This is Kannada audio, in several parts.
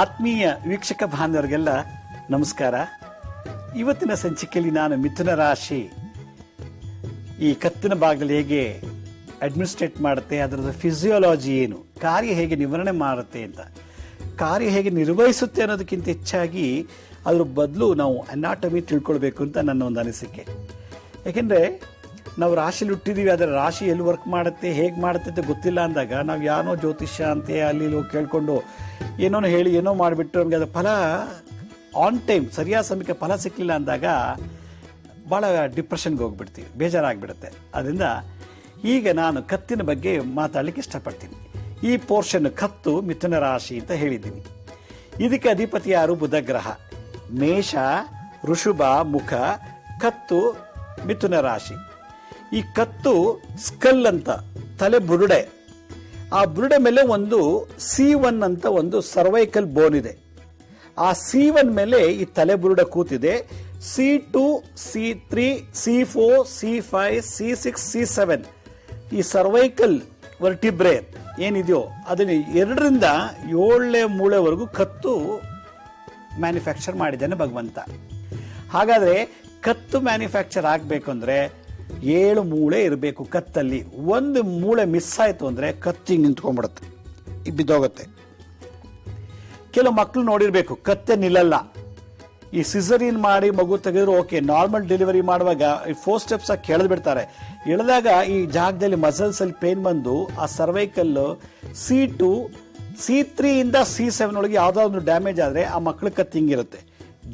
ಆತ್ಮೀಯ ವೀಕ್ಷಕ ಬಾಂಧವರಿಗೆಲ್ಲ ನಮಸ್ಕಾರ. ಇವತ್ತಿನ ಸಂಚಿಕೆಯಲ್ಲಿ ನಾನು ಮಿಥುನ ರಾಶಿ ಈ ಕತ್ತಿನ ಭಾಗದಲ್ಲಿ ಹೇಗೆ ಅಡ್ಮಿನಿಸ್ಟ್ರೇಟ್ ಮಾಡುತ್ತೆ, ಅದರ ಫಿಸಿಯೋಲಾಜಿ ಏನು, ಕಾರ್ಯ ಹೇಗೆ ನಿವಾರಣೆ ಮಾಡುತ್ತೆ ಅಂತ, ಕಾರ್ಯ ಹೇಗೆ ನಿರ್ವಹಿಸುತ್ತೆ ಅನ್ನೋದಕ್ಕಿಂತ ಹೆಚ್ಚಾಗಿ ಅದ್ರ ಬದಲು ನಾವು ಅನಾಟಮಿ ತಿಳ್ಕೊಳ್ಬೇಕು ಅಂತ ನನ್ನ ಒಂದು ಅನಿಸಿಕೆ. ಯಾಕೆಂದರೆ ನಾವು ರಾಶಿಯಲ್ಲಿ ಹುಟ್ಟಿದ್ದೀವಿ, ಅದರ ರಾಶಿ ಎಲ್ಲಿ ವರ್ಕ್ ಮಾಡುತ್ತೆ, ಹೇಗೆ ಮಾಡುತ್ತೆ ಅಂತ ಗೊತ್ತಿಲ್ಲ ಅಂದಾಗ ನಾವು ಯಾರೋ ಜ್ಯೋತಿಷ್ಯ ಅಂತೆ ಅಲ್ಲಿ ಹೋಗಿ ಕೇಳಿಕೊಂಡು ಏನೋ ಹೇಳಿ ಏನೋ ಮಾಡಿಬಿಟ್ಟು ನಮಗೆ ಅದರ ಫಲ ಆನ್ ಟೈಮ್ ಸರಿಯಾದ ಸಮಯಕ್ಕೆ ಫಲ ಸಿಕ್ಕಲಿಲ್ಲ ಅಂದಾಗ ಭಾಳ ಡಿಪ್ರೆಷನ್ಗೆ ಹೋಗ್ಬಿಡ್ತೀವಿ, ಬೇಜಾರಾಗಿಬಿಡುತ್ತೆ. ಅದರಿಂದ ಈಗ ನಾನು ಕತ್ತಿನ ಬಗ್ಗೆ ಮಾತಾಡಲಿಕ್ಕೆ ಇಷ್ಟಪಡ್ತೀನಿ. ಈ ಪೋರ್ಷನ್ ಕತ್ತು ಮಿಥುನ ರಾಶಿ ಅಂತ ಹೇಳಿದ್ದೀನಿ. ಇದಕ್ಕೆ ಅಧಿಪತಿ ಯಾರು? ಬುಧ ಗ್ರಹ. ಮೇಷ, ಋಷಭ, ಮುಖ, ಕತ್ತು ಮಿಥುನ ರಾಶಿ. ಈ ಕತ್ತು ಸ್ಕಲ್ ಅಂತ ತಲೆ ಬುರುಡೆ, ಆ ಬುರುಡೆ ಮೇಲೆ ಒಂದು C1 ಅಂತ ಒಂದು ಸರ್ವೈಕಲ್ ಬೋನ್ ಇದೆ. ಆ C1 ಮೇಲೆ ಈ ತಲೆ ಬುರುಡೆ ಕೂತಿದೆ. C2, C3, C4, C5, C6, C7 ಈ ಸರ್ವೈಕಲ್ ವರ್ಟಿಬ್ರೆ ಏನಿದೆಯೋ ಅದನ್ನು 2ರಿಂದ 7ನೇ ಮೂಳೆವರೆಗೂ ಕತ್ತು ಮ್ಯಾನುಫ್ಯಾಕ್ಚರ್ ಮಾಡಿದ್ದಾನೆ ಭಗವಂತ. ಹಾಗಾದರೆ ಕತ್ತು ಮ್ಯಾನುಫ್ಯಾಕ್ಚರ್ ಆಗಬೇಕು ಅಂದರೆ 7 ಮೂಳೆ ಇರಬೇಕು ಕತ್ತಲ್ಲಿ. ಒಂದು ಮೂಳೆ ಮಿಸ್ ಆಯಿತು ಅಂದರೆ ಕತ್ತಿಗೆ ನಿಂತ್ಕೊಂಡ್ಬಿಡುತ್ತೆ, ಬಿದ್ದೋಗುತ್ತೆ. ಕೆಲವು ಮಕ್ಕಳು ನೋಡಿರಬೇಕು, ಕತ್ತೆ ನಿಲ್ಲಲ್ಲ. ಈ ಸಿಸರಿನ್ ಮಾಡಿ ಮಗು ತೆಗೆದ್ರು ಓಕೆ, ನಾರ್ಮಲ್ ಡೆಲಿವರಿ ಮಾಡುವಾಗ ಈ 4 ಸ್ಟೆಪ್ಸ್ ಆಗಿ ಕೆಳೆದು ಬಿಡ್ತಾರೆ. ಎಳೆದಾಗ ಈ ಜಾಗದಲ್ಲಿ ಮಸಲ್ಸ್ ಅಲ್ಲಿ ಪೇನ್ ಬಂದು ಆ ಸರ್ವೈಕಲ್ C2, C3 ಇಂದ C7 ಒಳಗೆ ಯಾವುದೋ ಒಂದು ಡ್ಯಾಮೇಜ್ ಆದರೆ ಆ ಮಕ್ಕಳ ಕತ್ತು ಹಿಂಗಿರುತ್ತೆ,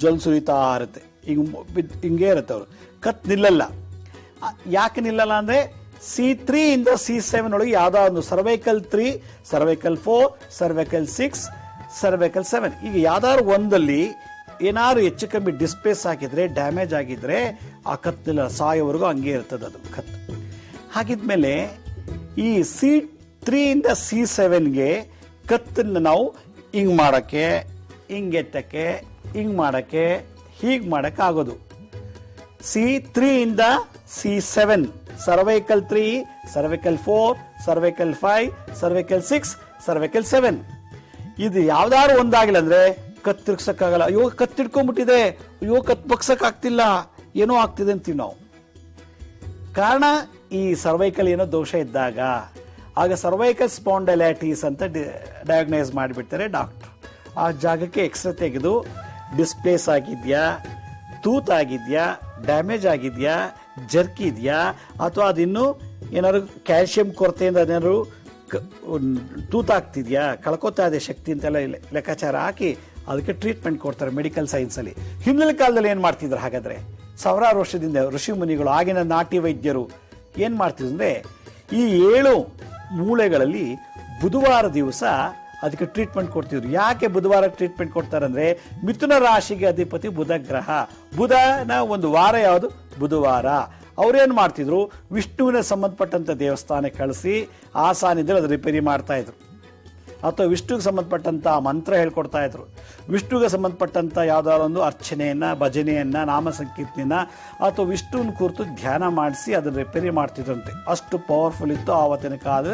ಜೊಲ್ ಸುರಿತಾ ಇರುತ್ತೆ, ಹಿಂಗೆ ಇರುತ್ತೆ. ಅವರು ಕತ್ತು ನಿಲ್ಲಲ್ಲ. ಯಾಕೆ ನಿಲ್ಲಲ್ಲ ಅಂದರೆ C3 ಇಂದ C7 ಒಳಗೆ ಯಾವುದೋ ಒಂದು ಸರ್ವೈಕಲ್ 3, ಸರ್ವೈಕಲ್ 4, ಸರ್ವೈಕಲ್ 6, ಸರ್ವೈಕಲ್ 7 ಈಗ ಯಾವ್ದಾದ್ರು ಒಂದಲ್ಲಿ ಏನಾದ್ರು ಹೆಚ್ಚು ಕಮ್ಮಿ ಡಿಸ್ಪ್ಲೇಸ್ ಆಗಿದ್ರೆ, ಡ್ಯಾಮೇಜ್ ಆಗಿದ್ರೆ ಆ ಕತ್ತಿಲ್ಲ, ಸಾಯೋವರೆಗೂ ಹಂಗೆ ಇರ್ತದೆ ಅದು ಕತ್ತು. ಹಾಗಿದ್ಮೇಲೆ ಈ C3 ಇಂದ C7ಗೆ ಕತ್ತನ್ನು ನಾವು ಹಿಂಗೆ ಮಾಡೋಕ್ಕೆ, ಹಿಂಗೆತ್ತಕ್ಕೆ, ಹಿಂಗೆ ಮಾಡೋಕ್ಕೆ, ಹೀಗೆ ಮಾಡೋಕ್ಕೆ ಆಗೋದು. C3 ಇಂದ C7 cervical 3, cervical 4, cervical 5, cervical 6, cervical 7 ಇದು ಯಾವ್ದಾದ್ರು ಒಂದಾಗಿಲ್ಲ ಅಂದ್ರೆ ಕತ್ತಿರ್ಸಕ್ಕಾಗಲ್ಲ. ಅಯ್ಯೋ ಕತ್ತಿಡ್ಕೊಂಡ್ಬಿಟ್ಟಿದೆ, ಅಯ್ಯೋ ಕತ್ ಬಗ್ಸಕ್ ಆಗ್ತಿಲ್ಲ, ಏನೋ ಆಗ್ತಿದೆ ಅಂತೀವಿ ನಾವು. ಕಾರಣ ಈ ಸರ್ವೈಕಲ್ ಏನೋ ದೋಷ ಇದ್ದಾಗ ಆಗ ಸರ್ವೈಕಲ್ ಸ್ಪಾಂಡಲೈಟಿಸ್ ಅಂತ ಡಯಾಗ್ನೈಸ್ ಮಾಡಿಬಿಡ್ತಾರೆ ಡಾಕ್ಟರ್. ಆ ಜಾಗಕ್ಕೆ ಎಕ್ಸ್ರೇ ತೆಗೆದು ಡಿಸ್ಪ್ಲೇಸ್ ಆಗಿದ್ಯಾ, ತೂತಾಗಿದ್ಯಾ, ಡ್ಯಾಮೇಜ್ ಆಗಿದೆಯಾ, ಜರ್ಕಿ ಇದೆಯಾ, ಅಥವಾ ಅದಿನ್ನೂ ಏನಾದ್ರು ಕ್ಯಾಲ್ಸಿಯಂ ಕೊರತೆಯಿಂದ ಅದೇನಾದ್ರು ತೂತಾಗ್ತಿದ್ಯಾ, ಕಳ್ಕೊತಾ ಇದೆ ಶಕ್ತಿ ಅಂತೆಲ್ಲ ಲೆಕ್ಕಾಚಾರ ಹಾಕಿ ಅದಕ್ಕೆ ಟ್ರೀಟ್ಮೆಂಟ್ ಕೊಡ್ತಾರೆ ಮೆಡಿಕಲ್ ಸೈನ್ಸಲ್ಲಿ. ಹಿಂದಿನ ಕಾಲದಲ್ಲಿ ಏನು ಮಾಡ್ತಿದ್ರು ಹಾಗಾದರೆ? ಸಾವಿರಾರು ವರ್ಷದಿಂದ ಋಷಿ ಮುನಿಗಳು, ಆಗಿನ ನಾಟಿ ವೈದ್ಯರು ಏನು ಮಾಡ್ತಿದ್ರು ಅಂದರೆ ಈ 7 ಮೂಳೆಗಳಲ್ಲಿ ಬುಧವಾರ ದಿವಸ ಅದಕ್ಕೆ ಟ್ರೀಟ್ಮೆಂಟ್ ಕೊಡ್ತಿದ್ರು. ಯಾಕೆ ಬುಧವಾರ ಟ್ರೀಟ್ಮೆಂಟ್ ಕೊಡ್ತಾರೆ ಅಂದರೆ ಮಿಥುನ ರಾಶಿಗೆ ಅಧಿಪತಿ ಬುಧ ಗ್ರಹ. ಬುಧನ ಒಂದು ವಾರ ಯಾವುದು? ಬುಧವಾರ. ಅವ್ರೇನು ಮಾಡ್ತಿದ್ರು, ವಿಷ್ಣುವಿನ ಸಂಬಂಧಪಟ್ಟಂಥ ದೇವಸ್ಥಾನಕ್ಕೆ ಕಳಿಸಿ ಆ ಸಾನ್ನಿಧ್ಯದಲ್ಲಿ ಅದು ರಿಪೇರಿ ಮಾಡ್ತಾ ಇದ್ರು, ಅಥವಾ ವಿಷ್ಣುವಿಗೆ ಸಂಬಂಧಪಟ್ಟಂಥ ಮಂತ್ರ ಹೇಳ್ಕೊಡ್ತಾ ಇದ್ರು. ವಿಷ್ಣುವಿಗೆ ಸಂಬಂಧಪಟ್ಟಂಥ ಯಾವುದಾದ್ರು ಒಂದು ಅರ್ಚನೆಯನ್ನ, ಭಜನೆಯನ್ನ, ನಾಮ ಸಂಕೀರ್ತನೆಯನ್ನ ಅಥವಾ ವಿಷ್ಣುವಿನ ಕುರಿತು ಧ್ಯಾನ ಮಾಡಿಸಿ ಅದನ್ನು ರಿಪೇರಿ ಮಾಡ್ತಿದ್ರಂತೆ. ಅಷ್ಟು ಪವರ್ಫುಲ್ ಇತ್ತು ಆವತ್ತಿನ ಕಾಲ.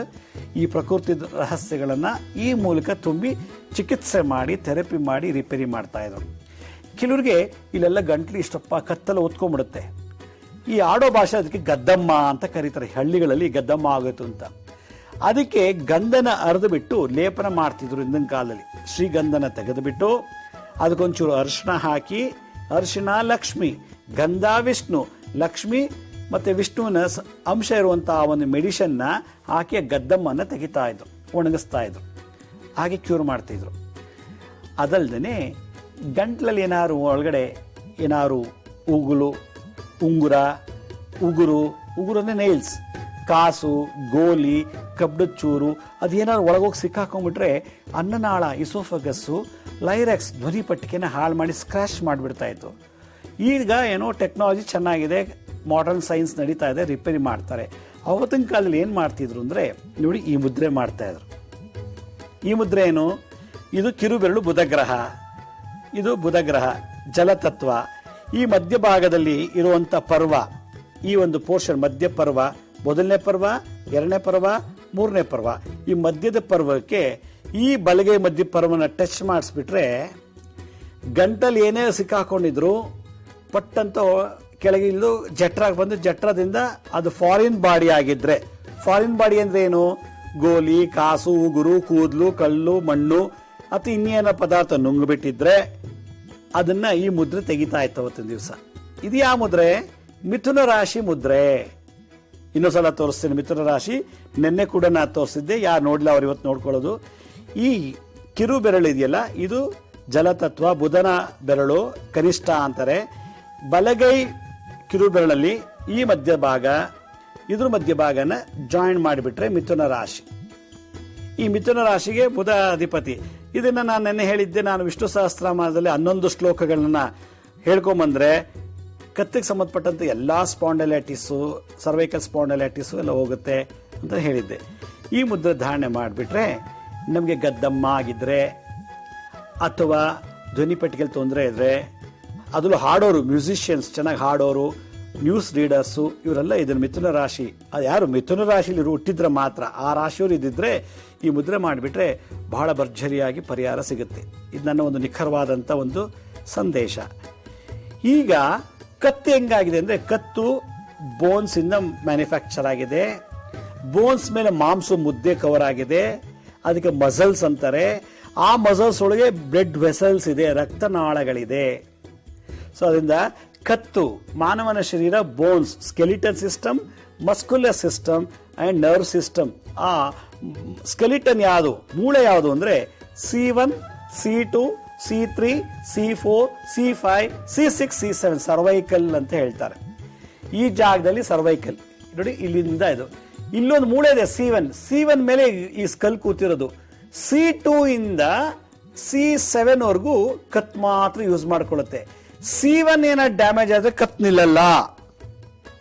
ಈ ಪ್ರಕೃತಿ ರಹಸ್ಯಗಳನ್ನು ಈ ಮೂಲಕ ತುಂಬಿ ಚಿಕಿತ್ಸೆ ಮಾಡಿ, ಥೆರಪಿ ಮಾಡಿ ರಿಪೇರಿ ಮಾಡ್ತಾ ಇದ್ರು. ಕೆಲವರಿಗೆ ಇಲ್ಲೆಲ್ಲ ಗಂಟ್ಲು ಇಷ್ಟಪ್ಪ ಕತ್ತಲು ಒತ್ಕೊಂಡ್ಬಿಡುತ್ತೆ. ಈ ಆಡೋ ಭಾಷೆ ಅದಕ್ಕೆ ಗದ್ದಮ್ಮ ಅಂತ ಕರೀತಾರೆ. ಹಳ್ಳಿಗಳಲ್ಲಿ ಗದ್ದಮ್ಮ ಆಗೋಯ್ತು ಅಂತ. ಅದಕ್ಕೆ ಗಂಧನ ಅರೆದು ಬಿಟ್ಟು ಲೇಪನ ಮಾಡ್ತಿದ್ರು ಹಿಂದಿನ ಕಾಲದಲ್ಲಿ. ಶ್ರೀಗಂಧನ ತೆಗೆದುಬಿಟ್ಟು ಅದಕ್ಕೊಂಚೂರು ಅರಿಶಿಣ ಹಾಕಿ, ಅರಿಶಿಣ ಲಕ್ಷ್ಮಿ, ಗಂಧ ವಿಷ್ಣು, ಲಕ್ಷ್ಮಿ ಮತ್ತು ವಿಷ್ಣುವಿನ ಅಂಶ ಇರುವಂತಹ ಒಂದು ಮೆಡಿಷನ್ನ ಹಾಕಿ ಗದ್ದಮ್ಮನ್ನು ತೆಗಿತಾ ಇದ್ರು, ಒಣಗಿಸ್ತಾ ಇದ್ರು. ಹಾಗೆ ಕ್ಯೂರ್ ಮಾಡ್ತಿದ್ರು. ಅದಲ್ದೇ ಗಂಟ್ಲಲ್ಲಿ ಏನಾದ್ರು ಒಳಗಡೆ ಏನಾದ್ರು ಉಗುರು ಅಂದರೆ ನೈಲ್ಸ್, ಕಾಸು, ಗೋಲಿ, ಕಬ್ಬದ ಚೂರು ಅದೇನಾದ್ರು ಒಳಗೋಗಿ ಸಿಕ್ಕಾಕೊಂಡ್ಬಿಟ್ರೆ ಅನ್ನನಾಳ, ಇಸೋಫಗಸ್ಸು, ಲೈರೆಕ್ಸ್ ಧ್ವನಿ ಪಟ್ಟಿಕೆನ ಹಾಳು ಮಾಡಿ ಸ್ಕ್ರಾಚ್ ಮಾಡಿಬಿಡ್ತಾ ಇತ್ತು. ಈಗ ಏನೋ ಟೆಕ್ನಾಲಜಿ ಚೆನ್ನಾಗಿದೆ, ಮಾಡರ್ನ್ ಸೈನ್ಸ್ ನಡೀತಾ ಇದೆ, ರಿಪೇರಿ ಮಾಡ್ತಾರೆ. ಅವತ್ತಿನ ಕಾಲದಲ್ಲಿ ಏನು ಮಾಡ್ತಿದ್ರು ಅಂದರೆ ನೋಡಿ, ಈ ಮುದ್ರೆ ಮಾಡ್ತಾಯಿದ್ರು. ಈ ಮುದ್ರೆ ಏನು? ಇದು ಕಿರುಬೆರಳು ಬುಧಗ್ರಹ, ಇದು ಬುಧಗ್ರಹ ಜಲತತ್ವ. ಈ ಮಧ್ಯಭಾಗದಲ್ಲಿ ಇರುವಂಥ ಪರ್ವ, ಈ ಒಂದು ಪೋರ್ಷನ್ ಮಧ್ಯ ಪರ್ವ, ಮೊದಲನೇ ಪರ್ವ, ಎರಡನೇ ಪರ್ವ, ಮೂರನೇ ಪರ್ವ. ಈ ಮಧ್ಯದ ಪರ್ವಕ್ಕೆ ಈ ಬಲಗೈ ಮಧ್ಯಪರ್ವನ ಟಚ್ ಮಾಡಿಸ್ಬಿಟ್ರೆ ಗಂಟಲ್ಲಿ ಏನೇ ಸಿಕ್ಕಾಕೊಂಡಿದ್ರು ಪಟ್ಟಂತ ಕೆಳಗೆ ಇಲ್ಲೂ ಜಠರಾಗಿ ಬಂದು ಜಠರದಿಂದ ಅದು ಫಾರಿನ್ ಬಾಡಿ ಆಗಿದ್ರೆ, ಫಾರಿನ್ ಬಾಡಿ ಅಂದ್ರೆ ಏನು? ಗೋಲಿ, ಕಾಸು, ಉಗುರು, ಕೂದಲು, ಕಲ್ಲು, ಮಣ್ಣು ಅಥವಾ ಇನ್ನೇನೋ ಪದಾರ್ಥ ನುಂಗ್ಬಿಟ್ಟಿದ್ರೆ ಅದನ್ನ ಈ ಮುದ್ರೆ ತೆಗಿತಾ ಇತ್ತು ಅವತ್ತಿನ ದಿವಸ. ಇದು ಯಾವ ಮುದ್ರೆ? ಮಿಥುನ ರಾಶಿ ಮುದ್ರೆ. ಇನ್ನೊಂದ್ಸಲ ತೋರಿಸ್ತೇನೆ ಮಿಥುನ ರಾಶಿ. ನಿನ್ನೆ ಕೂಡ ನಾನು ತೋರಿಸಿದ್ದೆ, ಯಾರು ನೋಡ್ಲಿಲ್ಲ ಅವ್ರು ಇವತ್ತು ನೋಡ್ಕೊಳ್ಳೋದು. ಈ ಕಿರು ಬೆರಳು ಇದೆಯಲ್ಲ, ಇದು ಜಲತತ್ವ, ಬುಧನ ಬೆರಳು, ಕನಿಷ್ಠ ಅಂತಾರೆ. ಬಲಗೈ ಕಿರು ಬೆರಳಲ್ಲಿ ಈ ಮಧ್ಯಭಾಗ, ಇದ್ರ ಮಧ್ಯಭಾಗನ ಜಾಯಿನ್ ಮಾಡಿಬಿಟ್ರೆ ಮಿಥುನ ರಾಶಿ. ಈ ಮಿಥುನ ರಾಶಿಗೆ ಬುಧ ಅಧಿಪತಿ. ಇದನ್ನ ನಾನು ನೆನ್ನೆ ಹೇಳಿದ್ದೆ. ನಾನು ವಿಷ್ಣು ಸಹಸ್ರನಾಮದಲ್ಲಿ 11 ಶ್ಲೋಕಗಳನ್ನ ಹೇಳ್ಕೊಂಬಂದ್ರೆ ಕತ್ತಿಗೆ ಸಂಬಂಧಪಟ್ಟಂತೆ ಎಲ್ಲಾ ಸ್ಪಾಂಡಲೈಟಿಸು, ಸರ್ವೈಕಲ್ ಸ್ಪಾಂಡಲೈಟಿಸು ಎಲ್ಲ ಹೋಗುತ್ತೆ ಅಂತ ಹೇಳಿದ್ದೆ. ಈ ಮುದ್ರೆ ಧಾರಣೆ ಮಾಡಿಬಿಟ್ರೆ ನಮಗೆ ಗದ್ದಮ್ಮ ಆಗಿದ್ರೆ ಅಥವಾ ಧ್ವನಿಪೆಟ್ಟಿಗೆಯಲ್ಲಿ ತೊಂದರೆ ಇದ್ರೆ, ಅದರಲ್ಲೂ ಹಾಡೋರು, ಮ್ಯೂಸಿಷಿಯನ್ಸ್, ಚೆನ್ನಾಗಿ ಹಾಡೋರು, ನ್ಯೂಸ್ ರೀಡರ್ಸು, ಇವರೆಲ್ಲ ಇದನ್ನು ಮಿಥುನ ರಾಶಿ, ಅದು ಯಾರು ಮಿಥುನ ರಾಶಿಲಿ ಹುಟ್ಟಿದ್ರೆ ಮಾತ್ರ, ಆ ರಾಶಿಯವರು ಇದ್ದಿದ್ರೆ ಈ ಮುದ್ರೆ ಮಾಡಿಬಿಟ್ರೆ ಬಹಳ ಭರ್ಜರಿಯಾಗಿ ಪರಿಹಾರ ಸಿಗುತ್ತೆ. ಇದು ನನ್ನ ಒಂದು ನಿಖರವಾದಂಥ ಒಂದು ಸಂದೇಶ. ಈಗ ಕತ್ತು ಹೆಂಗಾಗಿದೆ ಅಂದರೆ, ಕತ್ತು ಬೋನ್ಸ್ ಇಂದ ಮ್ಯಾನುಫ್ಯಾಕ್ಚರ್ ಆಗಿದೆ. ಬೋನ್ಸ್ ಮೇಲೆ ಮಾಂಸ ಮುದ್ದೆ ಕವರ್ ಆಗಿದೆ, ಅದಕ್ಕೆ ಮಸಲ್ಸ್ ಅಂತಾರೆ. ಆ ಮಸಲ್ಸ್ ಒಳಗೆ ಬ್ಲಡ್ ವೆಸಲ್ಸ್ ಇದೆ, ರಕ್ತನಾಳಗಳಿದೆ. ಸೊ ಅದರಿಂದ ಕತ್ತು, ಮಾನವನ ಶರೀರ, bones, skeleton system, muscular system and nerve system. ಆ ಸ್ಕೆಲಿಟನ್ ಯಾವುದು, ಮೂಳೆ ಯಾವುದು ಅಂದ್ರೆ C1, C2, C3, C4, C5, C6, C7 cervical ಅಂತ ಹೇಳ್ತಾರೆ. ಈ ಜಾಗದಲ್ಲಿ ಸರ್ವೈಕಲ್ ನೋಡಿ, ಇಲ್ಲಿಂದ ಇದು ಇಲ್ಲೊಂದು ಮೂಳೆ ಇದೆ C1 ಮೇಲೆ ಈ ಸ್ಕಲ್ ಕೂತಿರೋದು. C2 ಇಂದ C7 ವರೆಗೂ ಕತ್ ಮಾತ್ರ ಯೂಸ್ ಮಾಡ್ಕೊಳ್ಳುತ್ತೆ. C1 ಏನಾದ್ರು ಡ್ಯಾಮೇಜ್ ಆದ್ರೆ ಕತ್ ನಿಲ್ಲಲ್ಲ,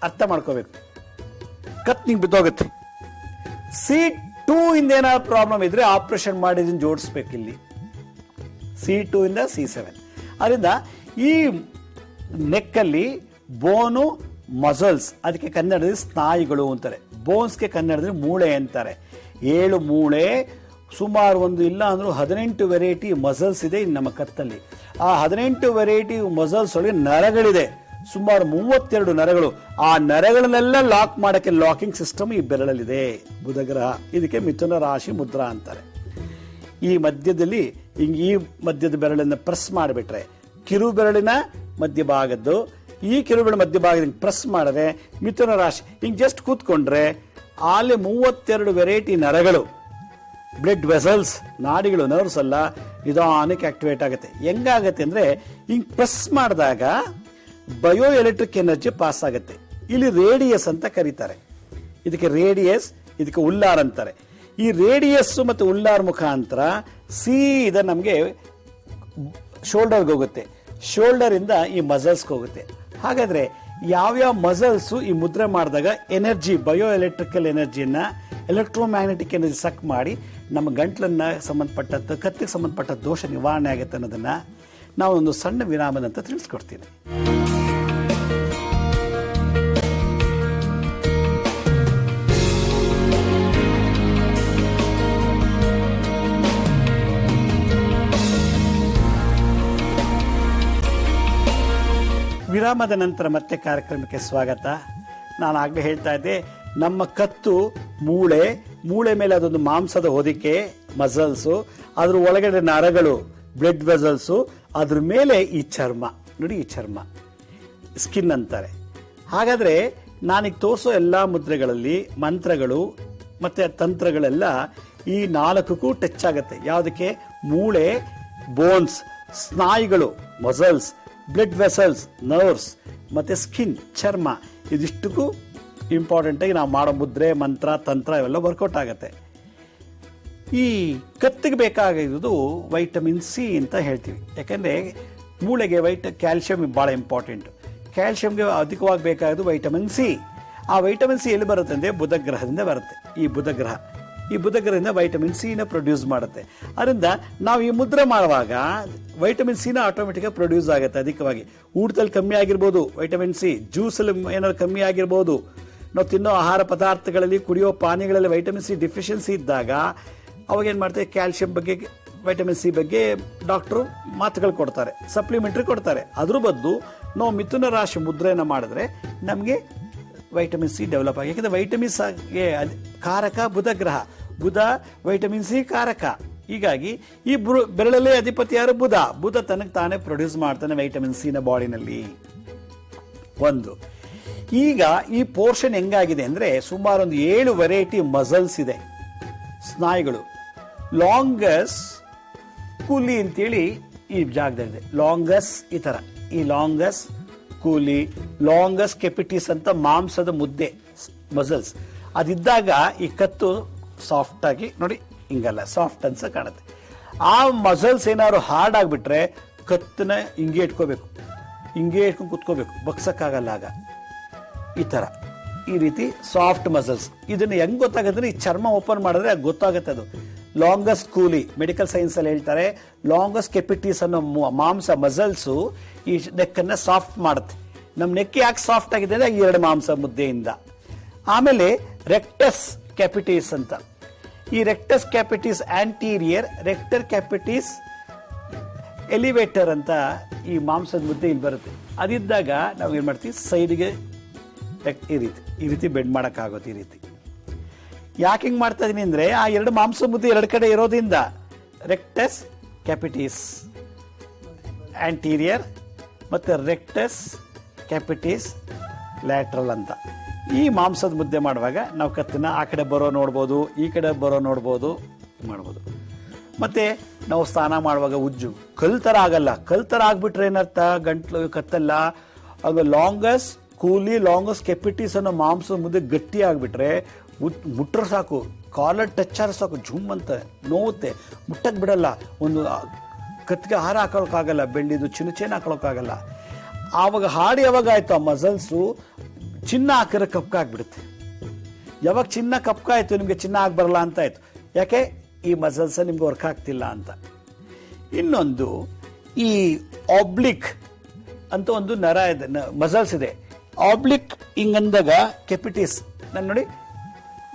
ಅರ್ಥ ಮಾಡ್ಕೋಬೇಕು. ಕತ್ ನಿಂಗೆ ಬಿದ್ದೋಗುತ್ತೆ. C2 ಇಂದ ಏನಾದ್ರು ಪ್ರಾಬ್ಲಮ್ ಇದ್ರೆ ಆಪರೇಷನ್ ಮಾಡಿ ಇದನ್ನ ಜೋಡಿಸ್ಬೇಕು. ಇಲ್ಲಿ C2 ಇಂದ C7. ಅದರಿಂದ ಈ ನೆಕ್ಕಲ್ಲಿ ಬೋನು, ಮಸಲ್ಸ್, ಅದಕ್ಕೆ ಕನ್ನಡದಲ್ಲಿ ಸ್ನಾಯುಗಳು ಅಂತಾರೆ. ಬೋನ್ಸ್ಗೆ ಕನ್ನಡದಲ್ಲಿ ಮೂಳೆ ಅಂತಾರೆ. 7 ಮೂಳೆ, ಸುಮಾರು ಒಂದು ಇಲ್ಲ ಅಂದ್ರೂ 18 ವೆರೈಟಿ ಮಸಲ್ಸ್ ಇದೆ ನಮ್ಮ ಕತ್ತಲ್ಲಿ. ಆ 18 ವೆರೈಟಿ ಮಸಲ್ಸ್ ಒಳಗೆ ನರಗಳಿದೆ, ಸುಮಾರು 32 ನರಗಳು. ಆ ನರಗಳನ್ನೆಲ್ಲ ಲಾಕ್ ಮಾಡಕ್ಕೆ ಲಾಕಿಂಗ್ ಸಿಸ್ಟಮ್ ಈ ಬೆರಳಲ್ಲಿದೆ. ಬುಧಗ್ರಹ, ಇದಕ್ಕೆ ಮಿಥುನ ರಾಶಿ ಮುದ್ರಾ ಅಂತಾರೆ. ಈ ಮಧ್ಯದಲ್ಲಿ ಈ ಮಧ್ಯದ ಬೆರಳನ್ನ ಪ್ರೆಸ್ ಮಾಡಿಬಿಟ್ರೆ, ಕಿರು ಬೆರಳಿನ ಮಧ್ಯಭಾಗದ್ದು, ಈ ಕಿರುಬೆರಳು ಮಧ್ಯಭಾಗದಿಂದ ಪ್ರೆಸ್ ಮಾಡಿದ್ರೆ ಮಿಥುನ ರಾಶಿ ಹಿಂಗ್ ಜಸ್ಟ್ ಕೂತ್ಕೊಂಡ್ರೆ ಅಲ್ಲಿ 32 ವೆರೈಟಿ ನರಗಳು, ಬ್ಲಡ್ ವೆಸಲ್ಸ್, ನಾಡಿಗಳು, ನರ್ವ್ಸ್ ಅಲ್ಲ, ನಿಧಾನಕ್ಕೆ ಆಕ್ಟಿವೇಟ್ ಆಗುತ್ತೆ. ಹೆಂಗಾಗತ್ತೆ ಅಂದ್ರೆ, ಹಿಂಗ್ ಪ್ರೆಸ್ ಮಾಡಿದಾಗ ಬಯೋ ಎಲೆಕ್ಟ್ರಿಕ್ ಎನರ್ಜಿ ಪಾಸ್ ಆಗುತ್ತೆ. ಇಲ್ಲಿ ರೇಡಿಯಸ್ ಅಂತ ಕರೀತಾರೆ. ಇದಕ್ಕೆ ರೇಡಿಯಸ್, ಇದಕ್ಕೆ ಉಲ್ಲಾರ್ ಅಂತಾರೆ. ಈ ರೇಡಿಯಸ್ ಮತ್ತು ಉಲ್ಲಾರ್ ಮುಖಾಂತರ ಸೀದಾ ನಮಗೆ ಶೋಲ್ಡರ್ಗೆ ಹೋಗುತ್ತೆ, ಶೋಲ್ಡರ್ ಇಂದ ಈ ಮಸಲ್ಸ್ಗೆ ಹೋಗುತ್ತೆ. ಹಾಗಾದ್ರೆ ಯಾವ್ಯಾವ ಮಸಲ್ಸ್ ಈ ಮುದ್ರೆ ಮಾಡಿದಾಗ ಎನರ್ಜಿ, ಬಯೋ ಎಲೆಕ್ಟ್ರಿಕಲ್ ಎನರ್ಜಿಯನ್ನ, ಎಲೆಕ್ಟ್ರೋಮ್ಯಾಗ್ನೆಟಿಕ್ ಎನರ್ಜಿ ಸಕ್ ಮಾಡಿ ನಮ್ಮ ಗಂಟ್ಲನ್ನ ಸಂಬಂಧಪಟ್ಟಂತ, ಕತ್ತಿಗೆ ಸಂಬಂಧಪಟ್ಟ ದೋಷ ನಿವಾರಣೆ ಆಗುತ್ತೆ ಅನ್ನೋದನ್ನ ನಾವು ಒಂದು ಸಣ್ಣ ವಿರಾಮದಂತ ತಿಳಿಸ್ಕೊಡ್ತೀನಿ. ವಿರಾಮದ ನಂತರ ಮತ್ತೆ ಕಾರ್ಯಕ್ರಮಕ್ಕೆ ಸ್ವಾಗತ. ನಾನು ಆಗಲೇ ಹೇಳ್ತಾ ಇದ್ದೆ, ನಮ್ಮ ಕತ್ತು ಮೂಳೆ, ಮೂಳೆ ಮೇಲೆ ಅದೊಂದು ಮಾಂಸದ ಹೊದಿಕೆ, ಮಸಲ್ಸು, ಅದ್ರ ಒಳಗಡೆ ನರಗಳು, ಬ್ಲಡ್ ವೆಸಲ್ಸು, ಅದ್ರ ಮೇಲೆ ಈ ಚರ್ಮ ನೋಡಿ, ಈ ಚರ್ಮ ಸ್ಕಿನ್ ಅಂತಾರೆ. ಹಾಗಾದ್ರೆ ನಾನೀಗ ತೋರಿಸೋ ಎಲ್ಲಾ ಮುದ್ರೆಗಳಲ್ಲಿ ಮಂತ್ರಗಳು ಮತ್ತೆ ತಂತ್ರಗಳೆಲ್ಲ ಈ 4ಕ್ಕೂ ಟಚ್ ಆಗುತ್ತೆ. ಯಾವುದಕ್ಕೆ? ಮೂಳೆ, ಬೋನ್ಸ್, ಸ್ನಾಯುಗಳು, ಮಸಲ್ಸ್, ಬ್ಲಡ್ ವೆಸಲ್ಸ್, ನರ್ವ್ಸ್ ಮತ್ತೆ ಸ್ಕಿನ್, ಚರ್ಮ, ಇದಿಷ್ಟಕ್ಕೂ ಇಂಪಾರ್ಟೆಂಟ್ ಆಗಿ ನಾವು ಮಾಡೋ ಮುದ್ರೆ, ಮಂತ್ರ, ತಂತ್ರ ಇವೆಲ್ಲ ವರ್ಕೌಟ್ ಆಗುತ್ತೆ. ಈ ಕತ್ತಿಗೆ ಬೇಕಾಗಿರೋದು ವೈಟಮಿನ್ ಸಿ ಅಂತ ಹೇಳ್ತೀವಿ. ಯಾಕಂದ್ರೆ ಮೂಳೆಗೆ ಕ್ಯಾಲ್ಸಿಯಂ ಬಹಳ ಇಂಪಾರ್ಟೆಂಟ್. ಕ್ಯಾಲ್ಸಿಯಂಗೆ ಅಧಿಕವಾಗಿ ಬೇಕಾಗೋದು ವೈಟಮಿನ್ ಸಿ. ಆ ವೈಟಮಿನ್ ಸಿ ಎಲ್ಲಿ ಬರುತ್ತೆ ಅಂದ್ರೆ ಬುಧ ಗ್ರಹದಿಂದ ಬರುತ್ತೆ. ಈ ಬುಧ ಗ್ರಹದಿಂದ ವೈಟಮಿನ್ ಸಿ ನ ಪ್ರೊಡ್ಯೂಸ್ ಮಾಡುತ್ತೆ. ಅದರಿಂದ ನಾವು ಈ ಮುದ್ರೆ ಮಾಡುವಾಗ ವೈಟಮಿನ್ ಸಿ ನ ಆಟೋಮೆಟಿಕ್ ಪ್ರೊಡ್ಯೂಸ್ ಆಗುತ್ತೆ ಅಧಿಕವಾಗಿ. ಊಟದಲ್ಲಿ ಕಮ್ಮಿ ಆಗಿರ್ಬೋದು ವೈಟಮಿನ್ ಸಿ, ಜ್ಯೂಸಲ್ಲಿ ಏನಾದ್ರು ಕಮ್ಮಿ ಆಗಿರ್ಬೋದು, ನಾವು ತಿನ್ನೋ ಆಹಾರ ಪದಾರ್ಥಗಳಲ್ಲಿ, ಕುಡಿಯೋ ಪಾನೀಯಗಳಲ್ಲಿ ವೈಟಮಿನ್ ಸಿ ಡಿಫಿಷಿಯನ್ಸಿ ಇದ್ದಾಗ ಅವಾಗ ಏನು ಮಾಡ್ತಾರೆ, ಕ್ಯಾಲ್ಸಿಯಂ ಬಗ್ಗೆ, ವೈಟಮಿನ್ ಸಿ ಬಗ್ಗೆ ಡಾಕ್ಟ್ರು ಮಾತುಗಳು ಕೊಡ್ತಾರೆ, ಸಪ್ಲಿಮೆಂಟ್ರಿ ಕೊಡ್ತಾರೆ. ಅದ್ರ ಬದಲು ನಾವು ಮಿಥುನ ರಾಶಿ ಮುದ್ರೆಯನ್ನು ಮಾಡಿದ್ರೆ ನಮಗೆ ವೈಟಮಿನ್ ಸಿ ಡೆವಲಪ್ ಆಗಿ, ಯಾಕಂದರೆ ವೈಟಮಿನ್ ಗೆ ಕಾರಕ ಬುಧ ಗ್ರಹ, ಬುಧ ವೈಟಮಿನ್ ಸಿ ಕಾರಕ. ಹೀಗಾಗಿ ಈ ಬೆರಳಲ್ಲೇ ಅಧಿಪತಿ ಯಾರು, ಬುಧ. ಬುಧ ತನಗೆ ತಾನೇ ಪ್ರೊಡ್ಯೂಸ್ ಮಾಡ್ತಾನೆ ವೈಟಮಿನ್ ಸಿ ನ ಬಾಡಿನಲ್ಲಿ. ಒಂದು, ಈಗ ಈ ಪೋರ್ಷನ್ ಹೆಂಗಾಗಿದೆ ಅಂದ್ರೆ ಸುಮಾರು ಒಂದು 7 ವೆರೈಟಿ ಮಸಲ್ಸ್ ಇದೆ, ಸ್ನಾಯುಗಳು. ಲಾಂಗಸ್ ಕೂಲಿ ಅಂತೇಳಿ ಈ ಜಾಗದಲ್ಲಿದೆ. ಲಾಂಗಸ್ ಈ ತರ, ಈ ಲಾಂಗಸ್ ಕೂಲಿ, ಲಾಂಗಸ್ ಕೆಪಿಟಿಸ್ ಅಂತ ಮಾಂಸದ ಮುದ್ದೆ ಮಸಲ್ಸ್ ಅದಿದ್ದಾಗ ಈ ಕತ್ತು ಸಾಫ್ಟ್ ಆಗಿ ನೋಡಿ, ಹಿಂಗಲ್ಲ ಸಾಫ್ಟ್ ಅನ್ಸ ಕಾಣುತ್ತೆ. ಆ ಮಸಲ್ಸ್ ಏನಾದ್ರು ಹಾರ್ಡ್ ಆಗಿಬಿಟ್ರೆ ಕತ್ತನ್ನ ಹಿಂಗೆ ಇಟ್ಕೋಬೇಕು, ಹಿಂಗೆ ಇಟ್ಕೊಂಡು ಕುತ್ಕೋಬೇಕು, ಬಗ್ಸಕ್ಕಾಗಲ್ಲ. ಆಗ ಈ ತರ ಈ ರೀತಿ ಸಾಫ್ಟ್ ಮಸಲ್ಸ್. ಇದನ್ನ ಹೆಂಗ್ ಗೊತ್ತಾಗತ್ತೆ, ಈ ಚರ್ಮ ಓಪನ್ ಮಾಡಿದ್ರೆ ಗೊತ್ತಾಗುತ್ತೆ. ಅದು ಲಾಂಗಸ್ ಕೂಲಿ, ಮೆಡಿಕಲ್ ಸೈನ್ಸ್ ಅಲ್ಲಿ ಹೇಳ್ತಾರೆ. ಲಾಂಗಸ್ ಕೆಪಿಟಿಸ್ ಅನ್ನೋ ಮಾಂಸ ಮಸಲ್ಸು ಈ ನೆಕ್ಕನ್ನ ಸಾಫ್ಟ್ ಮಾಡುತ್ತೆ. ನಮ್ಮ ನೆಕ್ ಯಾಕೆ ಸಾಫ್ಟ್ ಆಗಿದೆ ಅಂದ್ರೆ ಈ 2 ಮಾಂಸ ಮುದ್ದೆಯಿಂದ. ಆಮೇಲೆ ರೆಕ್ಟಸ್ ಕ್ಯಾಪಿಟಿಸ್ ಅಂತ, ಈ ರೆಕ್ಟಸ್ ಕ್ಯಾಪಿಟಿಸ್ ಆಂಟೀರಿಯರ್, ರೆಕ್ಟರ್ ಕ್ಯಾಪಿಟಿಸ್ ಎಲಿವೇಟರ್ ಅಂತ ಈ ಮಾಂಸದ ಮುದ್ದೆ ಇಲ್ಲಿ ಬರುತ್ತೆ. ಅದಿದ್ದಾಗ ನಾವು ಏನ್ ಮಾಡ್ತೀವಿ, ಸೈಡ್ಗೆ ಈ ರೀತಿ ಬೆಂಡ್ ಮಾಡೋಕ್ಕಾಗುತ್ತೆ. ಈ ರೀತಿ ಯಾಕೆ ಹಿಂಗೆ ಮಾಡ್ತಾ ಇದೀನಿ ಅಂದ್ರೆ ಆ 2 ಮಾಂಸ ಮುದ್ದೆ 2 ಕಡೆ ಇರೋದ್ರಿಂದ ರೆಕ್ಟಸ್ ಕ್ಯಾಪಿಟಿಸ್ ಆಂಟೀರಿಯರ್ ಮತ್ತೆ ರೆಕ್ಟಸ್ ಕ್ಯಾಪಿಟಿಸ್ ಲ್ಯಾಟ್ರಲ್ ಅಂತ. ಈ ಮಾಂಸದ ಮುದ್ದೆ ಮಾಡುವಾಗ ನಾವು ಕತ್ತನ್ನ ಆ ಕಡೆ ಬರೋ ನೋಡ್ಬೋದು, ಈ ಕಡೆ ಬರೋ ನೋಡ್ಬೋದು, ಮಾಡ್ಬೋದು. ಮತ್ತೆ ನಾವು ಸ್ನಾನ ಮಾಡುವಾಗ ಉಜ್ಜು ಕಲ್ ಥರ ಆಗಲ್ಲ. ಕಲ್ ಥರ ಆಗ್ಬಿಟ್ರೆ ಏನರ್ಥ, ಗಂಟ್ಲು ಕತ್ತಲ್ಲ. ಆಗ ಲಾಂಗಸ್ ಕೂಲಿ, ಲಾಂಗಸ್ ಕೆಪಿಟಿಸ್ ಅನ್ನೋ ಮಾಂಸದ ಮುದ್ದೆ ಗಟ್ಟಿ ಆಗ್ಬಿಟ್ರೆ ಮುಟ್ರೆ ಸಾಕು, ಕಾಲರ್ ಟಚ್ ಆದ್ರೆ ಸಾಕು, ಝುಮ್ ಅಂತ ನೋವುತ್ತೆ, ಮುಟ್ಟಕ್ಕೆ ಬಿಡಲ್ಲ. ಒಂದು ಕತ್ತಿಗೆ ಹಾರ ಹಾಕೋಕ್ಕಾಗಲ್ಲ, ಬೆಳ್ಳಿದು ಚಿನ್ನ ಹಾಕೊಳ್ಳೋಕ್ಕಾಗಲ್ಲ. ಆವಾಗ ಹಾಡಿ ಯಾವಾಗ ಆಯ್ತು ಆ ಮಸಲ್ಸು ಚಿನ್ನ ಹಾಕಿದ್ರೆ ಕಪ್ಕಾಗ್ಬಿಡುತ್ತೆ. ಯಾವಾಗ ಚಿನ್ನ ಕಪ್ಕಾಯ್ತು ನಿಮ್ಗೆ ಚಿನ್ನ ಆಗಿ ಬರಲ್ಲ ಅಂತ ಆಯ್ತು. ಯಾಕೆ, ಈ ಮಸಲ್ಸ್ ನಿಮ್ಗೆ ವರ್ಕ್ ಆಗ್ತಿಲ್ಲ ಅಂತ. ಇನ್ನೊಂದು ಈ ಆಬ್ಲಿಕ್ ಅಂತ ಒಂದು ನರ ಇದೆ, ಮಸಲ್ಸ್ ಇದೆ. ಆಬ್ಲಿಕ್ ಹಿಂಗಂದಾಗ ಕೆಪಿಟಿಸ್ ನಾನು ನೋಡಿ